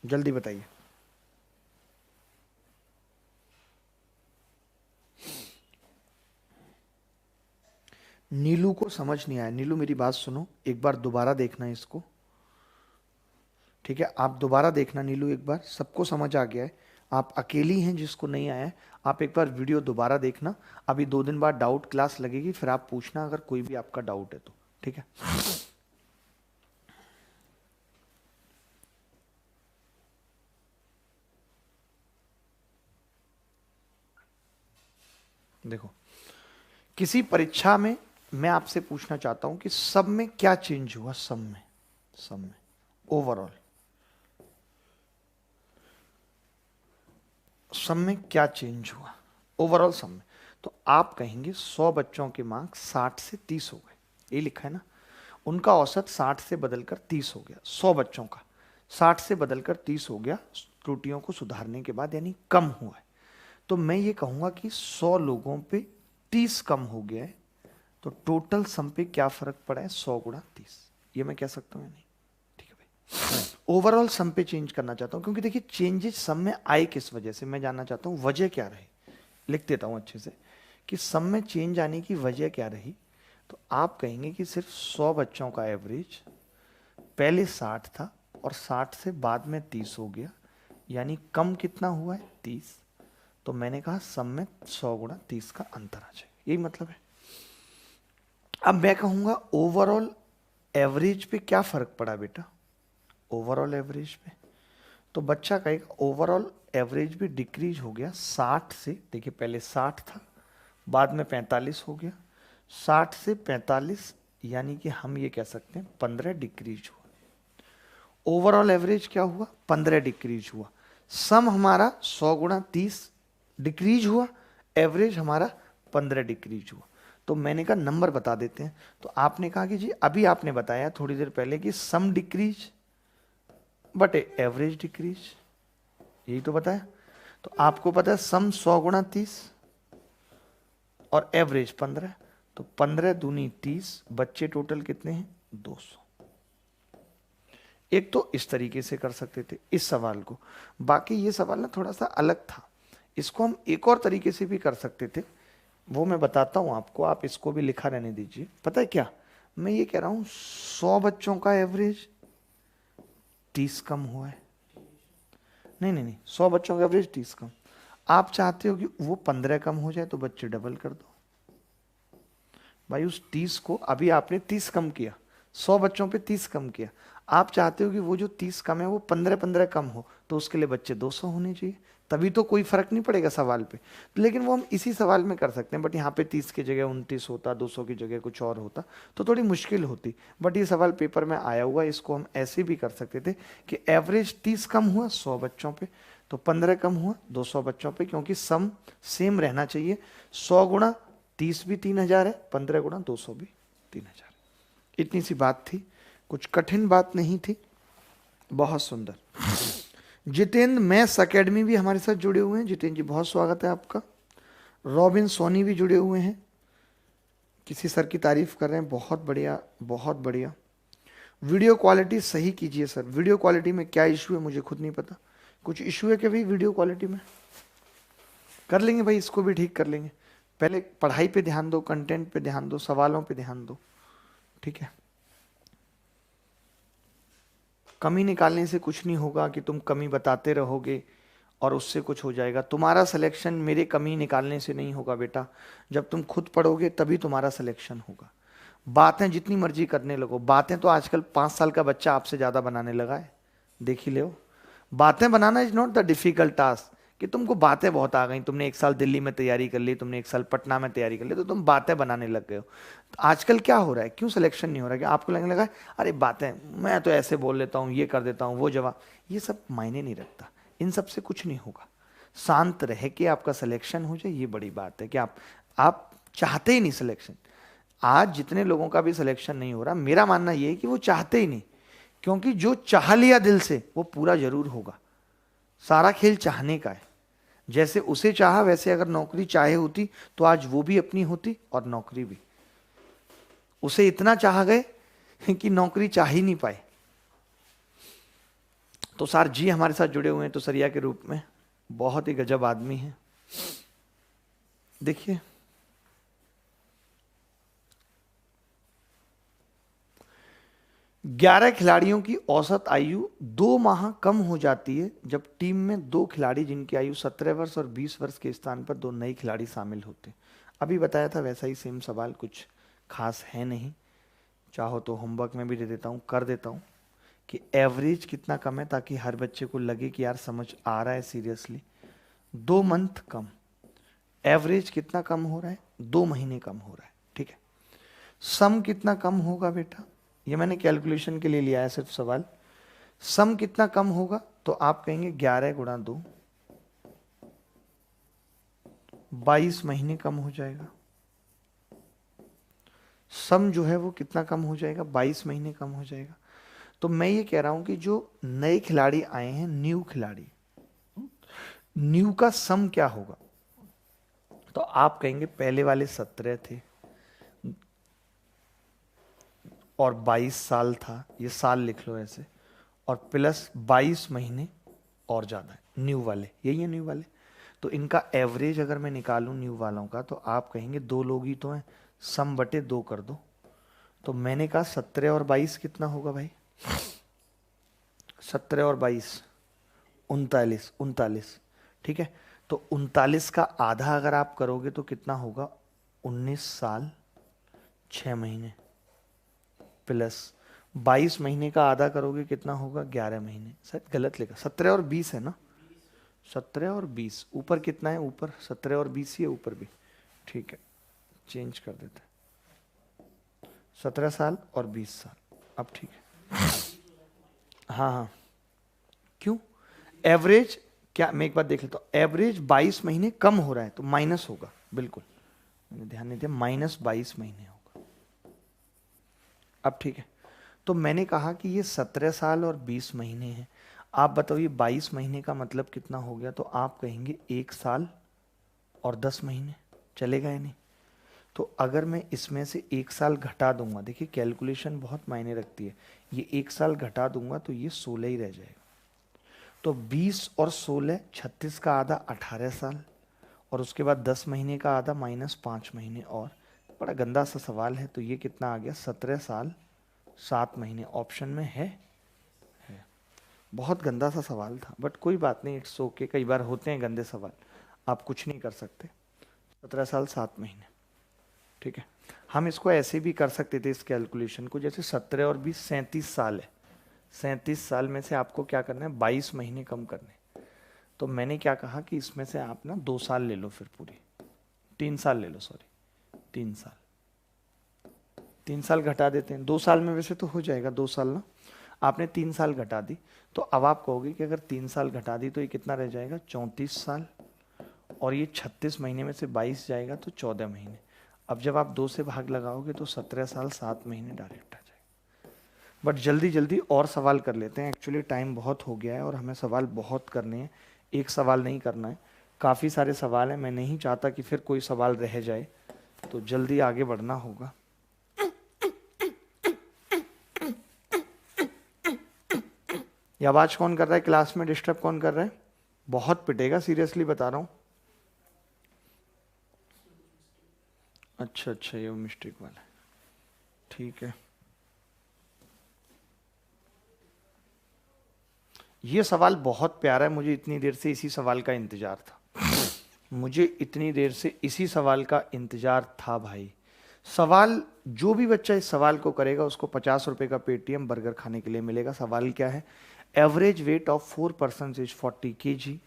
जल्दी बताइए। नीलू को समझ नहीं आया। नीलू मेरी बात सुनो, एक बार दोबारा देखना इसको, ठीक है। आप दोबारा देखना नीलू, एक बार। सबको समझ आ गया है, आप अकेली हैं जिसको नहीं आया है। आप एक बार वीडियो दोबारा देखना। अभी 2 दिन बाद डाउट क्लास लगेगी, फिर आप पूछना अगर कोई भी आपका डाउट है तो, ठीक है। देखो, किसी परीक्षा में मैं आपसे पूछना चाहता हूं कि सब में क्या चेंज हुआ, सब में ओवरऑल सब में क्या चेंज हुआ, ओवरऑल सब में। तो आप कहेंगे 100 बच्चों के मार्क्स 60 से 30 हो गए, ये लिखा है ना। उनका औसत 60 से बदलकर 30 हो गया। 100 बच्चों का 60 से बदलकर 30 हो गया त्रुटियों को सुधारने के बाद, यानी कम हुआ है। तो मैं ये कहूंगा कि 100 लोगों पे 30 कम हो गया है, तो टोटल सम पे क्या फर्क पड़ा है, 100 गुणा 30। ये मैं कह सकता हूँ या नहीं? ठीक है भाई। ओवरऑल सम पे चेंज करना चाहता हूँ, क्योंकि देखिए चेंजेस सम में आए किस वजह से, मैं जानना चाहता हूँ वजह क्या रही। लिख देता हूँ अच्छे से कि सम में चेंज आने की वजह क्या रही। तो आप कहेंगे कि सिर्फ 100 बच्चों का एवरेज पहले 60 था और 60 से बाद में 30 हो गया, यानी कम कितना हुआ है, 30। तो मैंने कहा सम में 100 गुणा 30 का अंतर आ जाए, यही मतलब है। अब मैं कहूंगा ओवरऑल एवरेज पे क्या फर्क पड़ा बेटा, ओवरऑल एवरेज पे। तो बच्चा कहेगा ओवरऑल एवरेज भी डिक्रीज हो गया 60 से, देखिए पहले 60 था, बाद में 45 हो गया, 60 से 45, यानी कि हम ये कह सकते हैं 15 डिक्रीज हुआ। ओवरऑल एवरेज क्या हुआ? 15 डिक्रीज हुआ। सम हमारा 100 गुणा 30 डिक्रीज हुआ, एवरेज हमारा 15 डिक्रीज हुआ। तो मैंने कहा नंबर बता देते हैं। तो आपने कहा कि जी अभी आपने बताया थोड़ी देर पहले कि सम डिक्रीज बट एवरेज डिक्रीज, यही तो बताया। तो आपको पता है सम 100 गुणा 30 और एवरेज 15, तो 15 दूनी 30, बच्चे टोटल कितने हैं? 200। एक तो इस तरीके से कर सकते थे इस सवाल को, बाकी ये सवाल ना थोड़ा सा अलग था, इसको हम एक और तरीके से भी कर सकते थे, वो मैं बताता हूं आपको, आप इसको भी लिखा रहने दीजिए। पता है क्या मैं ये कह रहा हूं, 100 बच्चों का एवरेज 30 कम हुआ है। नहीं नहीं नहीं, 100 बच्चों का एवरेज 30 कम, आप चाहते हो कि वो 15 कम हो जाए, तो बच्चे डबल कर दो भाई। उस 30 को अभी आपने 30 कम किया, 100 बच्चों पे 30 कम किया, आप चाहते हो कि वो जो 30 कम है वो 15-15 कम हो, तो उसके लिए बच्चे 200 होने चाहिए, तभी तो कोई फर्क नहीं पड़ेगा सवाल पे। लेकिन वो हम इसी सवाल में कर सकते हैं, बट यहाँ पे 30 की जगह 29 होता, 200 की जगह कुछ और होता, तो थोड़ी मुश्किल होती। बट ये सवाल पेपर में आया हुआ, इसको हम ऐसे भी कर सकते थे कि एवरेज 30 कम हुआ 100 बच्चों पे, तो 15 कम हुआ 200 बच्चों पे, क्योंकि सम सेम रहना चाहिए। 100 गुणा 30 भी 3000 है, 15 गुणा 200 भी 3000। इतनी सी बात थी, कुछ कठिन बात नहीं थी, बहुत सुंदर। जितेंद्र मैथ्स अकेडमी भी हमारे साथ जुड़े हुए हैं, जितेंद्र जी बहुत स्वागत है आपका। रॉबिन सोनी भी जुड़े हुए हैं, किसी सर की तारीफ कर रहे हैं, बहुत बढ़िया बहुत बढ़िया। वीडियो क्वालिटी सही कीजिए सर, वीडियो क्वालिटी में क्या इशू है मुझे खुद नहीं पता, कुछ इशू है क्या भाई वीडियो क्वालिटी में? कर लेंगे भाई, इसको भी ठीक कर लेंगे। पहले पढ़ाई पे ध्यान दो, कंटेंट पे ध्यान दो, सवालों पे ध्यान दो, ठीक है। कमी निकालने से कुछ नहीं होगा कि तुम कमी बताते रहोगे और उससे कुछ हो जाएगा। तुम्हारा सिलेक्शन मेरे कमी निकालने से नहीं होगा बेटा, जब तुम खुद पढ़ोगे तभी तुम्हारा सिलेक्शन होगा। बातें जितनी मर्जी करने लगो, बातें तो आजकल 5 साल का बच्चा आपसे ज़्यादा बनाने लगा है, देख ही ले। बातें बनाना is not the difficult task, कि तुमको बातें बहुत आ गई, तुमने 1 साल दिल्ली में तैयारी कर ली, तुमने 1 साल पटना में तैयारी कर ली, तो तुम बातें बनाने लग गए हो। तो आजकल क्या हो रहा है, क्यों सिलेक्शन नहीं हो रहा है? कि आपको लगने लगा अरे बातें मैं तो ऐसे बोल लेता हूँ, ये कर देता हूँ, वो जवाब, ये सब मायने नहीं रखता, इन सब से कुछ नहीं होगा। शांत रह के आपका सिलेक्शन हो जाए, ये बड़ी बात है। कि आप चाहते ही नहीं सिलेक्शन। आज जितने लोगों का भी सिलेक्शन नहीं हो रहा, मेरा मानना यह है कि वो चाहते ही नहीं, क्योंकि जो चाह लिया दिल से वो पूरा जरूर होगा। सारा खेल चाहने का है। जैसे उसे चाहा, वैसे अगर नौकरी चाहे होती तो आज वो भी अपनी होती और नौकरी भी। उसे इतना चाह गए कि नौकरी चाह ही नहीं पाए। तो सर जी हमारे साथ जुड़े हुए हैं तो सरिया के रूप में, बहुत ही गजब आदमी है। देखिए ग्यारह खिलाड़ियों की औसत आयु 2 माह कम हो जाती है जब टीम में 2 खिलाड़ी जिनकी आयु 17 वर्ष और 20 वर्ष के स्थान पर 2 नए खिलाड़ी शामिल होते हैं। अभी बताया था वैसा ही सेम सवाल, कुछ खास है नहीं। चाहो तो होमवर्क में भी दे देता हूँ, कर देता हूँ कि एवरेज कितना कम है, ताकि हर बच्चे को लगे कि यार समझ आ रहा है सीरियसली। 2 मंथ कम, एवरेज कितना कम हो रहा है? 2 महीने कम हो रहा है, ठीक है। सम कितना कम होगा बेटा? ये मैंने कैलकुलेशन के लिए लिया है सिर्फ सवाल। सम कितना कम होगा? तो आप कहेंगे 11 गुणा 2, 22 महीने कम हो जाएगा। सम जो है वो कितना कम हो जाएगा? 22 महीने कम हो जाएगा। तो मैं ये कह रहा हूं कि जो नए खिलाड़ी आए हैं, न्यू खिलाड़ी, न्यू का सम क्या होगा? तो आप कहेंगे पहले वाले 17 थे और 22 साल था, ये साल लिख लो ऐसे, और प्लस 22 महीने और ज़्यादा है न्यू वाले, यही है न्यू वाले। तो इनका एवरेज अगर मैं निकालूं न्यू वालों का, तो आप कहेंगे 2 लोग ही तो हैं, सम बटे 2 कर दो। तो मैंने कहा 17 और 22 कितना होगा भाई? 17 और 22 39, 39, ठीक है। तो 39 का आधा अगर आप करोगे तो कितना होगा? 19 साल 6 महीने प्लस 22 महीने का आधा करोगे कितना होगा? 11 महीने। शायद गलत लिखा, 17 और 20 है ना? 17 और 20, ऊपर कितना है? ऊपर 17 और 20 ही है, ऊपर भी। ठीक है, चेंज कर देते हैं, 17 साल और 20 साल। अब ठीक है। हाँ हाँ, क्यों? एवरेज क्या, मैं एक बात देख लेता हूँ, एवरेज 22 महीने कम हो रहा है तो माइनस होगा, बिल्कुल मैंने ध्यान नहीं दिया, -22 महीने होगा। अब ठीक है, तो मैंने कहा कि ये 17 साल और 20 महीने हैं। आप बताइए 22 महीने का मतलब कितना हो गया? तो आप कहेंगे 1 साल और 10 महीने, चलेगा या नहीं? तो अगर मैं इसमें से 1 साल घटा दूंगा, देखिए कैलकुलेशन बहुत मायने रखती है, ये 1 साल घटा दूंगा तो ये 16 ही रह जाएगा। तो 20 और 16, 36 का आधा 18 साल, और उसके बाद 10 महीने का आधा -5 महीने। और बड़ा गंदा सा सवाल है, तो ये कितना आ गया? 17 साल 7 महीने। ऑप्शन में है। बहुत गंदा सा सवाल था, बट कोई बात नहीं, इट्स ओके, कई बार होते हैं गंदे सवाल, आप कुछ नहीं कर सकते। 17 साल 7 महीने, ठीक है। हम इसको ऐसे भी कर सकते थे इस कैलकुलेशन को, जैसे 17 और 20 37 साल है, 37 साल में से आपको क्या करना है? 22 महीने कम करने। तो मैंने क्या कहा कि इसमें से आप ना 2 साल ले लो, फिर पूरी 3 साल ले लो, सॉरी 3 साल, 3 साल घटा देते हैं। 2 साल में वैसे तो हो जाएगा 2 साल ना, आपने 3 साल घटा दी, तो अब आप कहोगे कि अगर 3 साल घटा दी तो ये कितना रह जाएगा? 34 साल, और ये 36 महीने में से 22 जाएगा तो 14 महीने। अब जब आप 2 से भाग लगाओगे तो 17 साल 7 महीने डायरेक्ट आ जाएगा। बट जल्दी जल्दी और सवाल कर लेते हैं, एक्चुअली टाइम बहुत हो गया है और हमें सवाल बहुत करने हैं, एक सवाल नहीं करना है, काफ़ी सारे सवाल हैं, मैं नहीं चाहता कि फिर कोई सवाल रह जाए, तो जल्दी आगे बढ़ना होगा। ये आवाज़ कौन कर रहा है क्लास में? डिस्टर्ब कौन कर रहा है? बहुत पिटेगा, सीरियसली बता रहा हूँ। अच्छा अच्छा, ये मिस्टेक वाला है, ठीक है। ये सवाल बहुत प्यारा है, मुझे इतनी देर से इसी सवाल का इंतजार था, मुझे इतनी देर से इसी सवाल का इंतजार था भाई। सवाल, जो भी बच्चा इस सवाल को करेगा उसको 50 रुपए का पेटीएम बर्गर खाने के लिए मिलेगा। सवाल क्या है? Average weight of 4 person is 40 kg.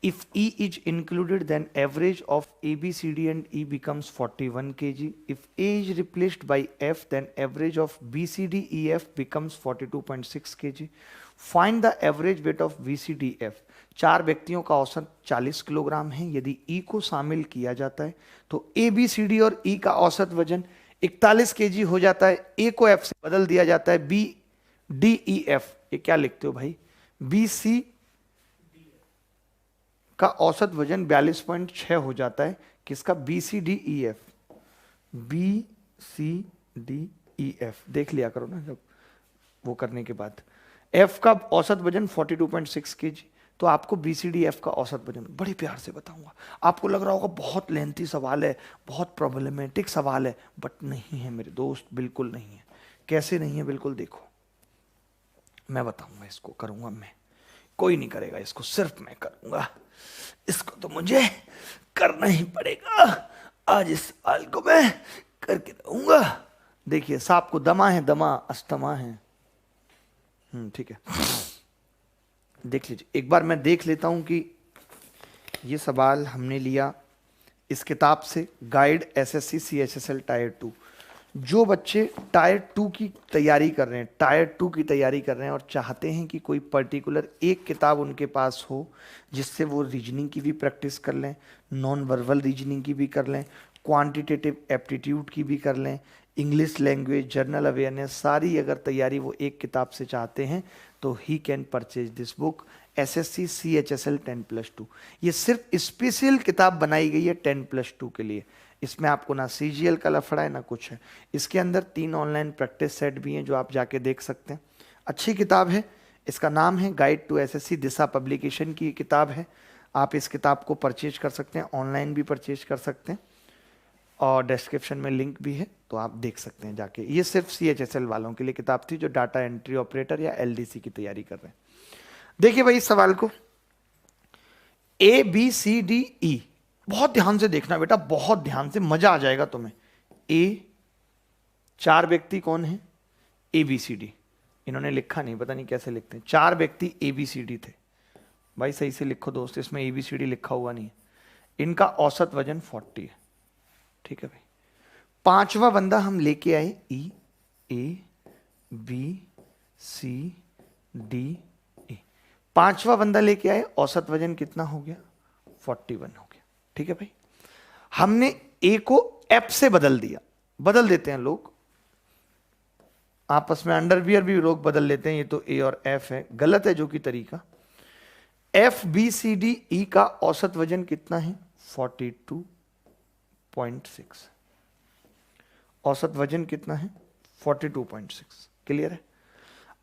If E is included, then average of A, B, C, D and E becomes 41 kg. If A is replaced by F, then average of B, C, D, E, F becomes 42.6 kg. Find the average weight of B, C, D, F. 4 व्यक्तियों का औसत 40 kilogram है। यदि E को शामिल किया जाता है तो A, B, C, D और E का औसत वजन 41 kg हो जाता है। A को F से बदल दिया जाता है, B, D, E, F। ये क्या लिखते हो भाई? B, C का औसत वजन 42.6 हो जाता है। किसका? B C D E F, B C D E F देख लिया करो ना जब वो करने के बाद। एफ का औसत वजन 42.6 kg, तो आपको बी सी डी एफ का औसत वजन बड़े प्यार से बताऊंगा। आपको लग रहा होगा बहुत लेंथी सवाल है, बहुत प्रॉब्लमेटिक सवाल है, बट नहीं है मेरे दोस्त, बिल्कुल नहीं है। कैसे नहीं है? बिल्कुल देखो, मैं बताऊंगा, इसको करूंगा मैं, कोई नहीं करेगा इसको, सिर्फ मैं करूंगा। इसको तो मुझे करना ही पड़ेगा, आज इस सवाल को मैं करके रहूंगा। देखिए सांप को दमा है, दमा अस्थमा है। ठीक है, देख लीजिए एक बार, मैं देख लेता हूं कि ये सवाल हमने लिया इस किताब से, गाइड एसएससी सीएचएसएल टायर 2। जो बच्चे टायर 2 की तैयारी कर रहे हैं, टायर 2 की तैयारी कर रहे हैं और चाहते हैं कि कोई पर्टिकुलर एक किताब उनके पास हो जिससे वो रीजनिंग की भी प्रैक्टिस कर लें, नॉन वर्बल रीजनिंग की भी कर लें, क्वांटिटेटिव एप्टीट्यूड की भी कर लें, इंग्लिश लैंग्वेज, जनरल अवेयरनेस, सारी अगर तैयारी वो एक किताब से चाहते हैं तो he can purchase this book SSC CHSL 10+2। ये सिर्फ स्पेशल किताब बनाई गई है 10+2 के लिए। इसमें आपको ना सीजीएल का लफड़ा है ना कुछ है। इसके अंदर 3 ऑनलाइन प्रैक्टिस सेट भी हैं जो आप जाके देख सकते हैं। अच्छी किताब है, इसका नाम है guide to SSC, Disha publication की किताब है। आप इस किताब को परचेज कर सकते हैं, ऑनलाइन भी परचेज कर सकते हैं और डिस्क्रिप्शन में लिंक भी है, तो आप देख सकते हैं जाके। ये सिर्फ सीएचएसएल वालों के लिए किताब थी जो डाटा एंट्री ऑपरेटर या एलडीसी की तैयारी कर रहे हैं। देखिए भाई इस सवाल को, ए बी सी डी ई, बहुत ध्यान से देखना बेटा, बहुत ध्यान से, मजा आ जाएगा तुम्हें। ए, 4 व्यक्ति कौन है? ABCD, इन्होंने लिखा नहीं, पता नहीं कैसे लिखते हैं। 4 व्यक्ति ABCD थे। भाई सही से लिखो दोस्त, इसमें ABCD लिखा हुआ नहीं है। इनका औसत वजन 40 है, ठीक है भाई। 5वां बंदा हम लेके आए EABCD। 5वां बंदा लेके आए, औसत वजन कितना हो गया? 41 हो गया, ठीक है भाई। हमने A को F से बदल दिया, बदल देते हैं लोग आपस में, अंडरवियर भी लोग बदल लेते हैं, ये तो A और F है, गलत है जो कि तरीका। FBCDE का औसत वजन कितना है? 42.6। औसत वजन कितना है? 42.6। क्लियर है?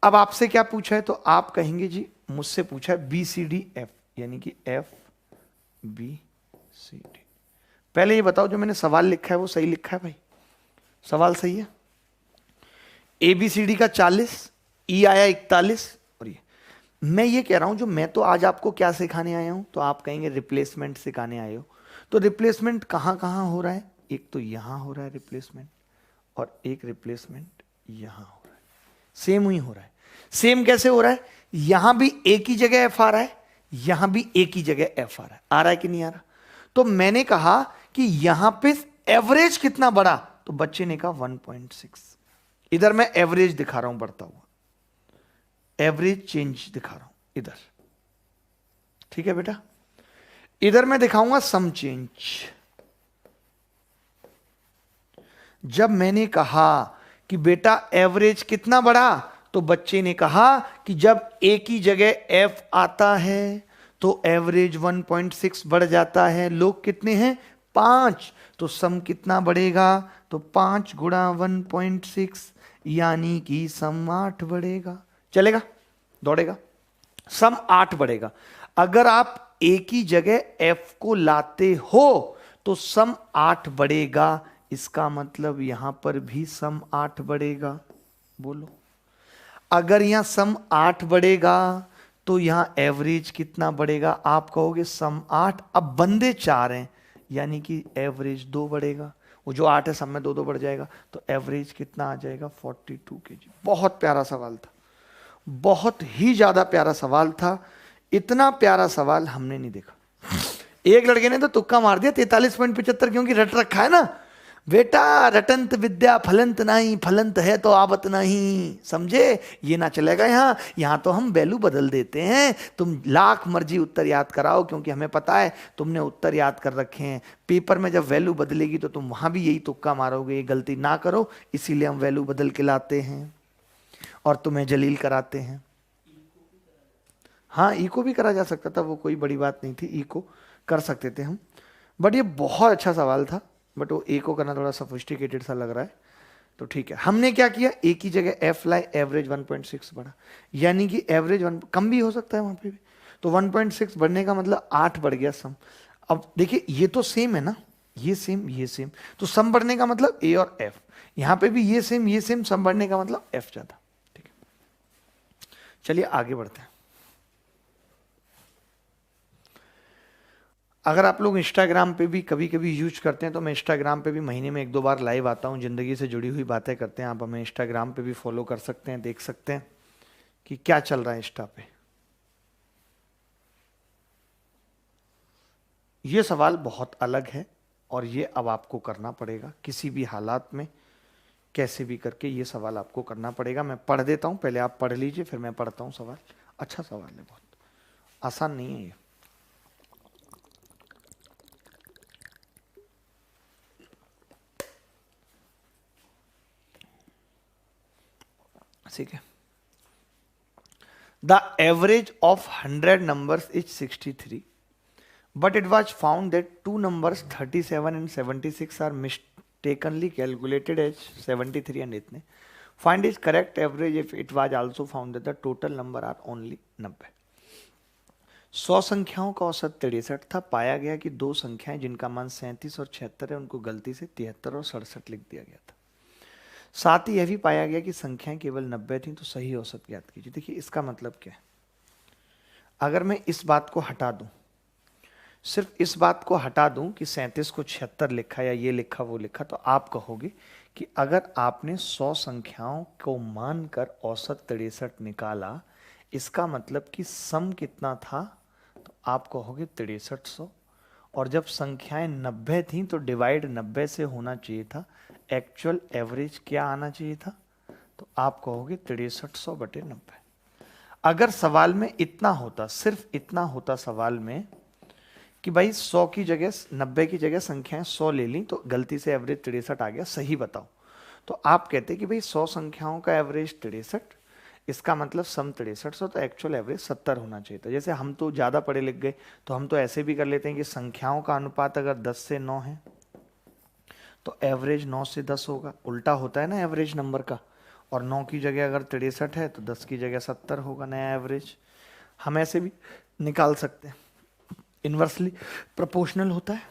अब आपसे क्या पूछा है तो आप कहेंगे जी मुझसे पूछा है BCDF, यानी कि FBCD। पहले ये बताओ जो मैंने सवाल लिखा है वो सही लिखा है भाई? सवाल सही है? ABCD का 40, E आया 41, और ये मैं ये कह रहा हूं जो मैं तो आज आपको क्या सिखाने आया हूं, तो आप कहेंगे रिप्लेसमेंट सिखाने आए हो। तो रिप्लेसमेंट कहां कहां हो रहा है? एक तो यहां हो रहा है रिप्लेसमेंट, और एक रिप्लेसमेंट यहां हो रहा है। सेम ही हो रहा है। सेम कैसे हो रहा है? यहां भी एक ही जगह F आ रहा है, यहां भी एक ही जगह F आ रहा है कि नहीं आ रहा? तो मैंने कहा कि यहां पे एवरेज कितना बढ़ा, तो बच्चे ने कहा 1.6। इधर मैं एवरेज दिखा रहा हूं बढ़ता हुआ, एवरेज चेंज दिखा रहा हूं इधर, ठीक है बेटा। इधर मैं दिखाऊंगा सम चेंज। जब मैंने कहा कि बेटा एवरेज कितना बढ़ा, तो बच्चे ने कहा कि जब एक ही जगह F आता है तो एवरेज 1.6 बढ़ जाता है। लोग कितने हैं? 5। तो सम कितना बढ़ेगा? तो 5 गुणा 1.6, यानी कि सम 8 बढ़ेगा। चलेगा? दौड़ेगा? सम 8 बढ़ेगा। अगर आप एक ही जगह F को लाते हो तो सम 8 बढ़ेगा। इसका मतलब यहां पर भी सम 8 बढ़ेगा। बोलो, अगर यहां सम 8 बढ़ेगा तो यहां एवरेज कितना बढ़ेगा? आप कहोगे सम 8, अब बंदे 4 हैं, यानी कि एवरेज 2 बढ़ेगा। वो जो 8 है सब में 2-2 बढ़ जाएगा, तो एवरेज कितना आ जाएगा? 42 kg। बहुत प्यारा सवाल था, बहुत ही ज्यादा प्यारा सवाल था। इतना प्यारा सवाल हमने नहीं देखा। एक लड़के ने तो तुक्का मार दिया 43.75, क्योंकि रट रखा है ना बेटा, रटंत विद्या फलंत नहीं, फलंत है तो आवत नहीं। समझे? ये ना चलेगा। यहां तो हम वैल्यू बदल देते हैं। तुम लाख मर्जी उत्तर याद कराओ, क्योंकि हमें पता है तुमने उत्तर याद कर रखे हैं। पेपर में जब वैल्यू बदलेगी तो तुम वहां भी यही तुक्का मारोगे। ये गलती ना करो, इसीलिए हम वैल्यू बदल के लाते हैं और तुम्हें जलील कराते हैं। हाँ, इको भी करा जा सकता था, वो कोई बड़ी बात नहीं थी, इको कर सकते थे हम। बट ये बहुत अच्छा सवाल था, बट वो इको करना थोड़ा सोफिस्टिकेटेड सा लग रहा है। तो ठीक है, हमने क्या किया, एक ही जगह F लाई, एवरेज 1.6 बढ़ा, यानी कि एवरेज 1 कम भी हो सकता है वहां पे भी। तो 1.6 बढ़ने का मतलब 8 बढ़ गया सम। अब देखिए ये तो सेम है ना, ये सेम ये सेम, तो सम बढ़ने का मतलब A और F। यहां पे भी ये सेम, सम बढ़ने का मतलब F ज्यादा। ठीक है, चलिए आगे बढ़ते हैं। अगर आप लोग इंस्टाग्राम पे भी कभी कभी यूज करते हैं, तो मैं इंस्टाग्राम पे भी महीने में 1-2 बार लाइव आता हूँ, ज़िंदगी से जुड़ी हुई बातें करते हैं। आप हमें इंस्टाग्राम पे भी फॉलो कर सकते हैं, देख सकते हैं कि क्या चल रहा है इंस्टा पे। ये सवाल बहुत अलग है और ये अब आपको करना पड़ेगा किसी भी हालात में, कैसे भी करके ये सवाल आपको करना पड़ेगा। मैं पढ़ देता हूँ, पहले आप पढ़ लीजिए, फिर मैं पढ़ता हूँ सवाल। अच्छा सवाल है, बहुत आसान नहीं है ये। ठीक है, the average of 100 numbers is 63, but it was found that 2 numbers 37 and 76 are mistakenly calculated as 73 and इतने. Find its correct average if it was also found that the total number are only 90. 100 संख्याओं का औसत 63 था। पाया गया कि 2 संख्याएं जिनका मान 37 और 76 है, उनको गलती से 73 और 67 लिख दिया गया था। साथ ही यह भी पाया गया कि संख्याएं केवल 90 थीं, तो सही औसत ज्ञात कीजिए। देखिए इसका मतलब क्या है, अगर मैं इस बात को हटा दूं, सिर्फ इस बात को हटा दूं कि 37 को 76 लिखा या ये लिखा वो लिखा, तो आप कहोगे कि अगर आपने 100 संख्याओं को मानकर औसत 63 निकाला, इसका मतलब कि सम कितना था, तो आप कहोगे 6300। और जब संख्याएं 90 थी तो डिवाइड 90 से होना चाहिए था, एक्चुअल एवरेज क्या आना चाहिए था, तो आप कहोगे 6300/90। अगर सवाल में इतना होता, सिर्फ इतना होता सवाल में कि भाई 100 की जगह 90 की जगह संख्याएं 100 ले ली तो गलती से एवरेज 63 आ गया, सही बताओ, तो आप कहते कि भाई 100 संख्याओं का एवरेज 63, इसका मतलब सम 6300, तो एक्चुअल एवरेज 70 होना चाहिए था। जैसे हम तो ज़्यादा पढ़े लिख गए, तो हम तो ऐसे भी कर लेते हैं कि संख्याओं का अनुपात अगर 10 से 9 है तो एवरेज 9 से 10 होगा, उल्टा होता है ना एवरेज नंबर का, और 9 की जगह अगर 63 है तो 10 की जगह 70 होगा नया एवरेज। हम ऐसे भी निकाल सकते हैं, इन्वर्सली प्रोपोर्शनल होता है,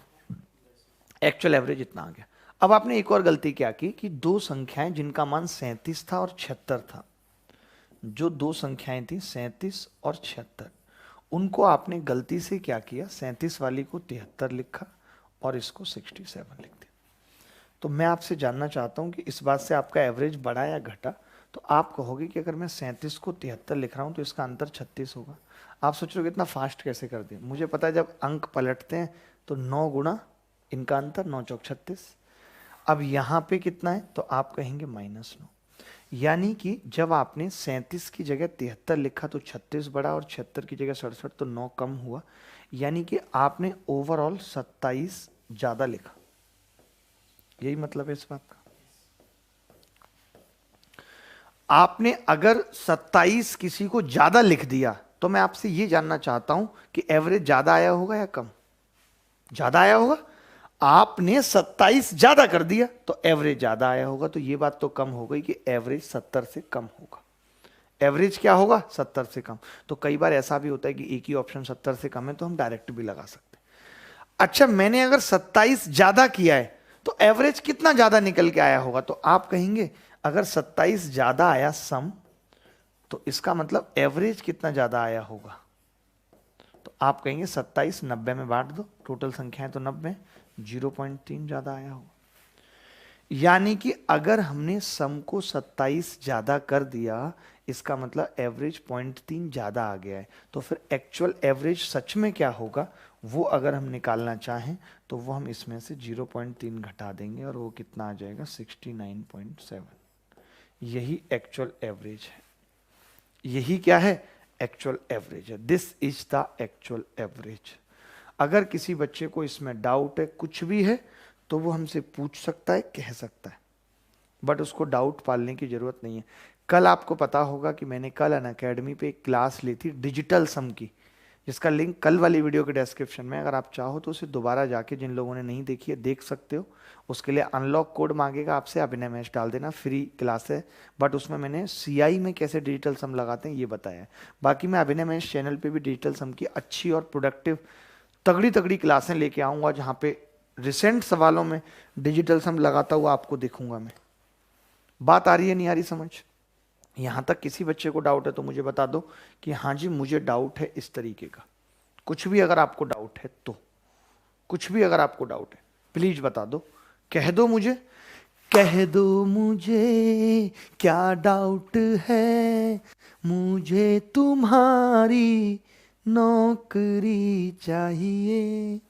एक्चुअल एवरेज इतना आ गया। अब आपने एक और गलती क्या की कि दो संख्याएं जिनका मान 37 था और 76 था, जो दो संख्याएं थी 37 और 76, उनको आपने गलती से क्या किया, 37 वाली को 73 लिखा और इसको 67 लिख दिया। तो मैं आपसे जानना चाहता हूं कि इस बात से आपका एवरेज बढ़ा या घटा, तो आप कहोगे कि अगर मैं 37 को 73 लिख रहा हूं तो इसका अंतर 36 होगा। आप सोच रहे हो इतना फास्ट कैसे कर दिया, मुझे पता है जब अंक पलटते हैं तो 9 गुणा इनका अंतर, 9 चौक 36। अब यहाँ पे कितना है, तो आप कहेंगे -9, यानी कि जब आपने 37 की जगह 73 लिखा तो 36 बढ़ा और 76 की जगह 67, तो 9 कम हुआ, यानी कि आपने ओवरऑल 27 ज्यादा लिखा। यही मतलब है इस बात का। आपने अगर 27 किसी को ज्यादा लिख दिया तो मैं आपसे यह जानना चाहता हूं कि एवरेज ज्यादा आया होगा या कम, ज्यादा आया होगा। आपने 27 ज्यादा कर दिया तो एवरेज ज्यादा आया होगा, तो यह बात तो कम हो गई कि एवरेज 70 से कम होगा। एवरेज क्या होगा, 70 से कम। तो कई बार ऐसा भी होता है कि एक ही ऑप्शन 70 से कम है तो हम डायरेक्ट भी लगा सकते हैं। अच्छा, मैंने अगर 27 ज्यादा किया है तो एवरेज कितना ज्यादा निकल के आया होगा, तो आप कहेंगे अगर 27 ज्यादा आया सम, तो इसका मतलब एवरेज कितना ज्यादा आया होगा, तो आप कहेंगे 27 90 में बांट दो, टोटल संख्याएं तो 90, 0.3 ज्यादा आया होगा। यानी कि अगर हमने सम को 27 ज्यादा कर दिया, इसका मतलब एवरेज 0.3 ज्यादा आ गया है। तो फिर एक्चुअल एवरेज सच में क्या होगा, वो अगर हम निकालना चाहें तो वो हम इसमें से 0.3 घटा देंगे और वो कितना आ जाएगा, 69.7। यही एक्चुअल एवरेज है, यही क्या है, एक्चुअल एवरेज है। This is the actual average. अगर किसी बच्चे को इसमें डाउट है, कुछ भी है, तो वो हमसे पूछ सकता है, कह सकता है, बट उसको डाउट पालने की जरूरत नहीं है। कल आपको पता होगा कि मैंने कल अनअकैडमी पे एक क्लास ली थी डिजिटल सम की, जिसका लिंक कल वाली वीडियो के डिस्क्रिप्शन में, अगर आप चाहो तो उसे दोबारा जाके, जिन लोगों ने नहीं देखी है, देख सकते हो। उसके लिए अनलॉक कोड मांगेगा आपसे, अभिनय मैच डाल देना, फ्री क्लास है, बट उसमें मैंने सीआई में कैसे डिजिटल सम लगाते हैं ये बताया है। बाकी मैं अभिनय मैच चैनल पे भी डिजिटल सम की अच्छी और प्रोडक्टिव तगड़ी तगड़ी क्लासें लेके आऊँगा, जहाँ पे रिसेंट सवालों में डिजिटल सम लगाता हुआ आपको दिखूंगा मैं। बात आ रही है, नहीं आ रही समझ? यहां तक किसी बच्चे को डाउट है तो मुझे बता दो कि हाँ जी मुझे डाउट है इस तरीके का। कुछ भी अगर आपको डाउट है तो, कुछ भी अगर आपको डाउट है प्लीज बता दो, कह दो मुझे, कह दो मुझे क्या डाउट है, मुझे तुम्हारी नौकरी चाहिए।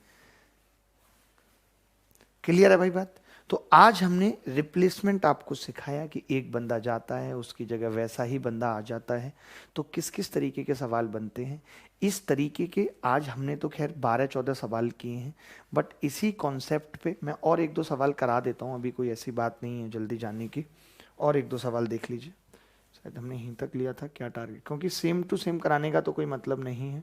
क्लियर है भाई बात? तो आज हमने रिप्लेसमेंट आपको सिखाया कि एक बंदा जाता है, उसकी जगह वैसा ही बंदा आ जाता है, तो किस किस तरीके के सवाल बनते हैं। इस तरीके के आज हमने तो खैर 12-14 सवाल किए हैं, बट इसी कॉन्सेप्ट पे मैं और एक दो सवाल करा देता हूँ, अभी कोई ऐसी बात नहीं है जल्दी जानने की। और एक दो सवाल देख लीजिए, शायद हमने यहीं तक लिया था क्या टारगेट, क्योंकि सेम टू सेम कराने का तो कोई मतलब नहीं है।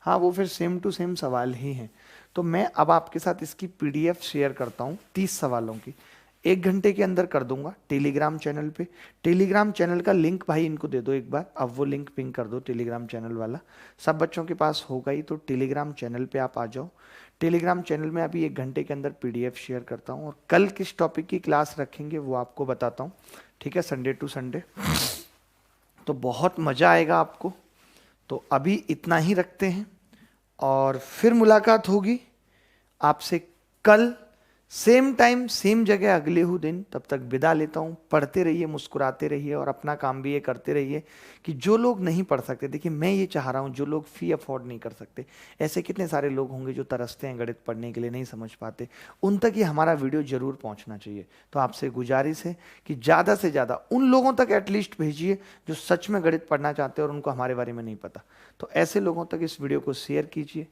हाँ, वो फिर सेम टू सेम सवाल ही हैं। तो मैं अब आपके साथ इसकी पीडीएफ शेयर करता हूँ 30 सवालों की, 1 घंटे के अंदर कर दूंगा टेलीग्राम चैनल पे। टेलीग्राम चैनल का लिंक भाई इनको दे दो एक बार, अब वो लिंक पिंग कर दो टेलीग्राम चैनल वाला। सब बच्चों के पास होगा ही, तो टेलीग्राम चैनल पे आप आ जाओ। टेलीग्राम चैनल में अभी 1 घंटे के अंदर पीडीएफ शेयर करता हूँ, और कल किस टॉपिक की क्लास रखेंगे वो आपको बताता हूँ, ठीक है, संडे टू संडे। तो बहुत मज़ा आएगा आपको। तो अभी इतना ही रखते हैं, और फिर मुलाकात होगी आपसे कल सेम टाइम सेम जगह अगले ही दिन, तब तक विदा लेता हूँ। पढ़ते रहिए, मुस्कुराते रहिए और अपना काम भी ये करते रहिए कि जो लोग नहीं पढ़ सकते, देखिए मैं ये चाह रहा हूँ जो लोग फी अफोर्ड नहीं कर सकते, ऐसे कितने सारे लोग होंगे जो तरसते हैं गणित पढ़ने के लिए, नहीं समझ पाते, उन तक ये हमारा वीडियो जरूर पहुँचना चाहिए। तो आपसे गुजारिश है कि ज़्यादा से ज़्यादा उन लोगों तक एटलीस्ट भेजिए जो सच में गणित पढ़ना चाहते हैं और उनको हमारे बारे में नहीं पता। तो ऐसे लोगों तक इस वीडियो को शेयर कीजिए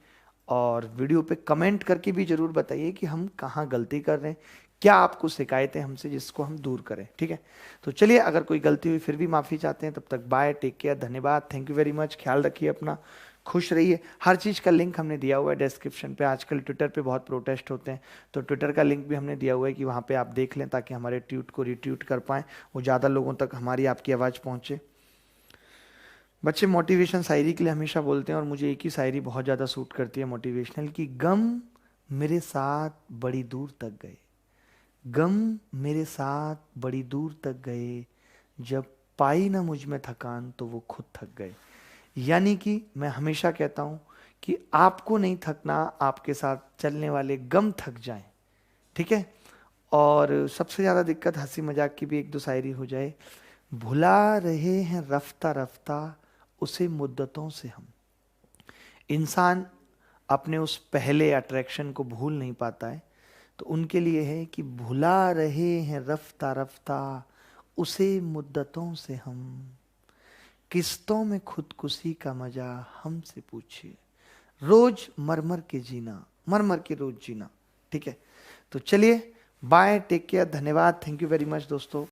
और वीडियो पे कमेंट करके भी जरूर बताइए कि हम कहाँ गलती कर रहे हैं, क्या आपको शिकायतें हमसे जिसको हम दूर करें। ठीक है, तो चलिए, अगर कोई गलती हुई फिर भी माफ़ी चाहते हैं। तब तक बाय, टेक केयर, धन्यवाद, थैंक यू वेरी मच, ख्याल रखिए अपना, खुश रहिए। हर चीज़ का लिंक हमने दिया हुआ है डिस्क्रिप्शन पे। आजकल ट्विटर पे बहुत प्रोटेस्ट होते हैं, तो ट्विटर का लिंक भी हमने दिया हुआ है कि वहाँ पे आप देख लें, ताकि हमारे ट्वीट को रिट्वीट कर पाएँ, वो ज़्यादा लोगों तक हमारी आपकी आवाज़ पहुँचे। बच्चे मोटिवेशन शायरी के लिए हमेशा बोलते हैं और मुझे एक ही शायरी बहुत ज़्यादा सूट करती है मोटिवेशनल, कि गम मेरे साथ बड़ी दूर तक गए, गम मेरे साथ बड़ी दूर तक गए, जब पाई ना मुझ में थकान तो वो खुद थक गए। यानी कि मैं हमेशा कहता हूँ कि आपको नहीं थकना, आपके साथ चलने वाले गम थक जाएं। ठीक है, और सबसे ज़्यादा दिक्कत हंसी मजाक की भी एक दो शायरी हो जाए। भुला रहे हैं रफ्ता रफ्ता उसे मुद्दतों से हम। इंसान अपने उस पहले अट्रैक्शन को भूल नहीं पाता है, तो उनके लिए है कि भुला रहे हैं रफ्ता रफ्ता उसे मुद्दतों से हम, किस्तों में खुदकुशी का मजा हमसे पूछिए, रोज मर मर के जीना, मर मर के रोज जीना। ठीक है, तो चलिए, बाय, टेक केयर, धन्यवाद, थैंक यू वेरी मच दोस्तों।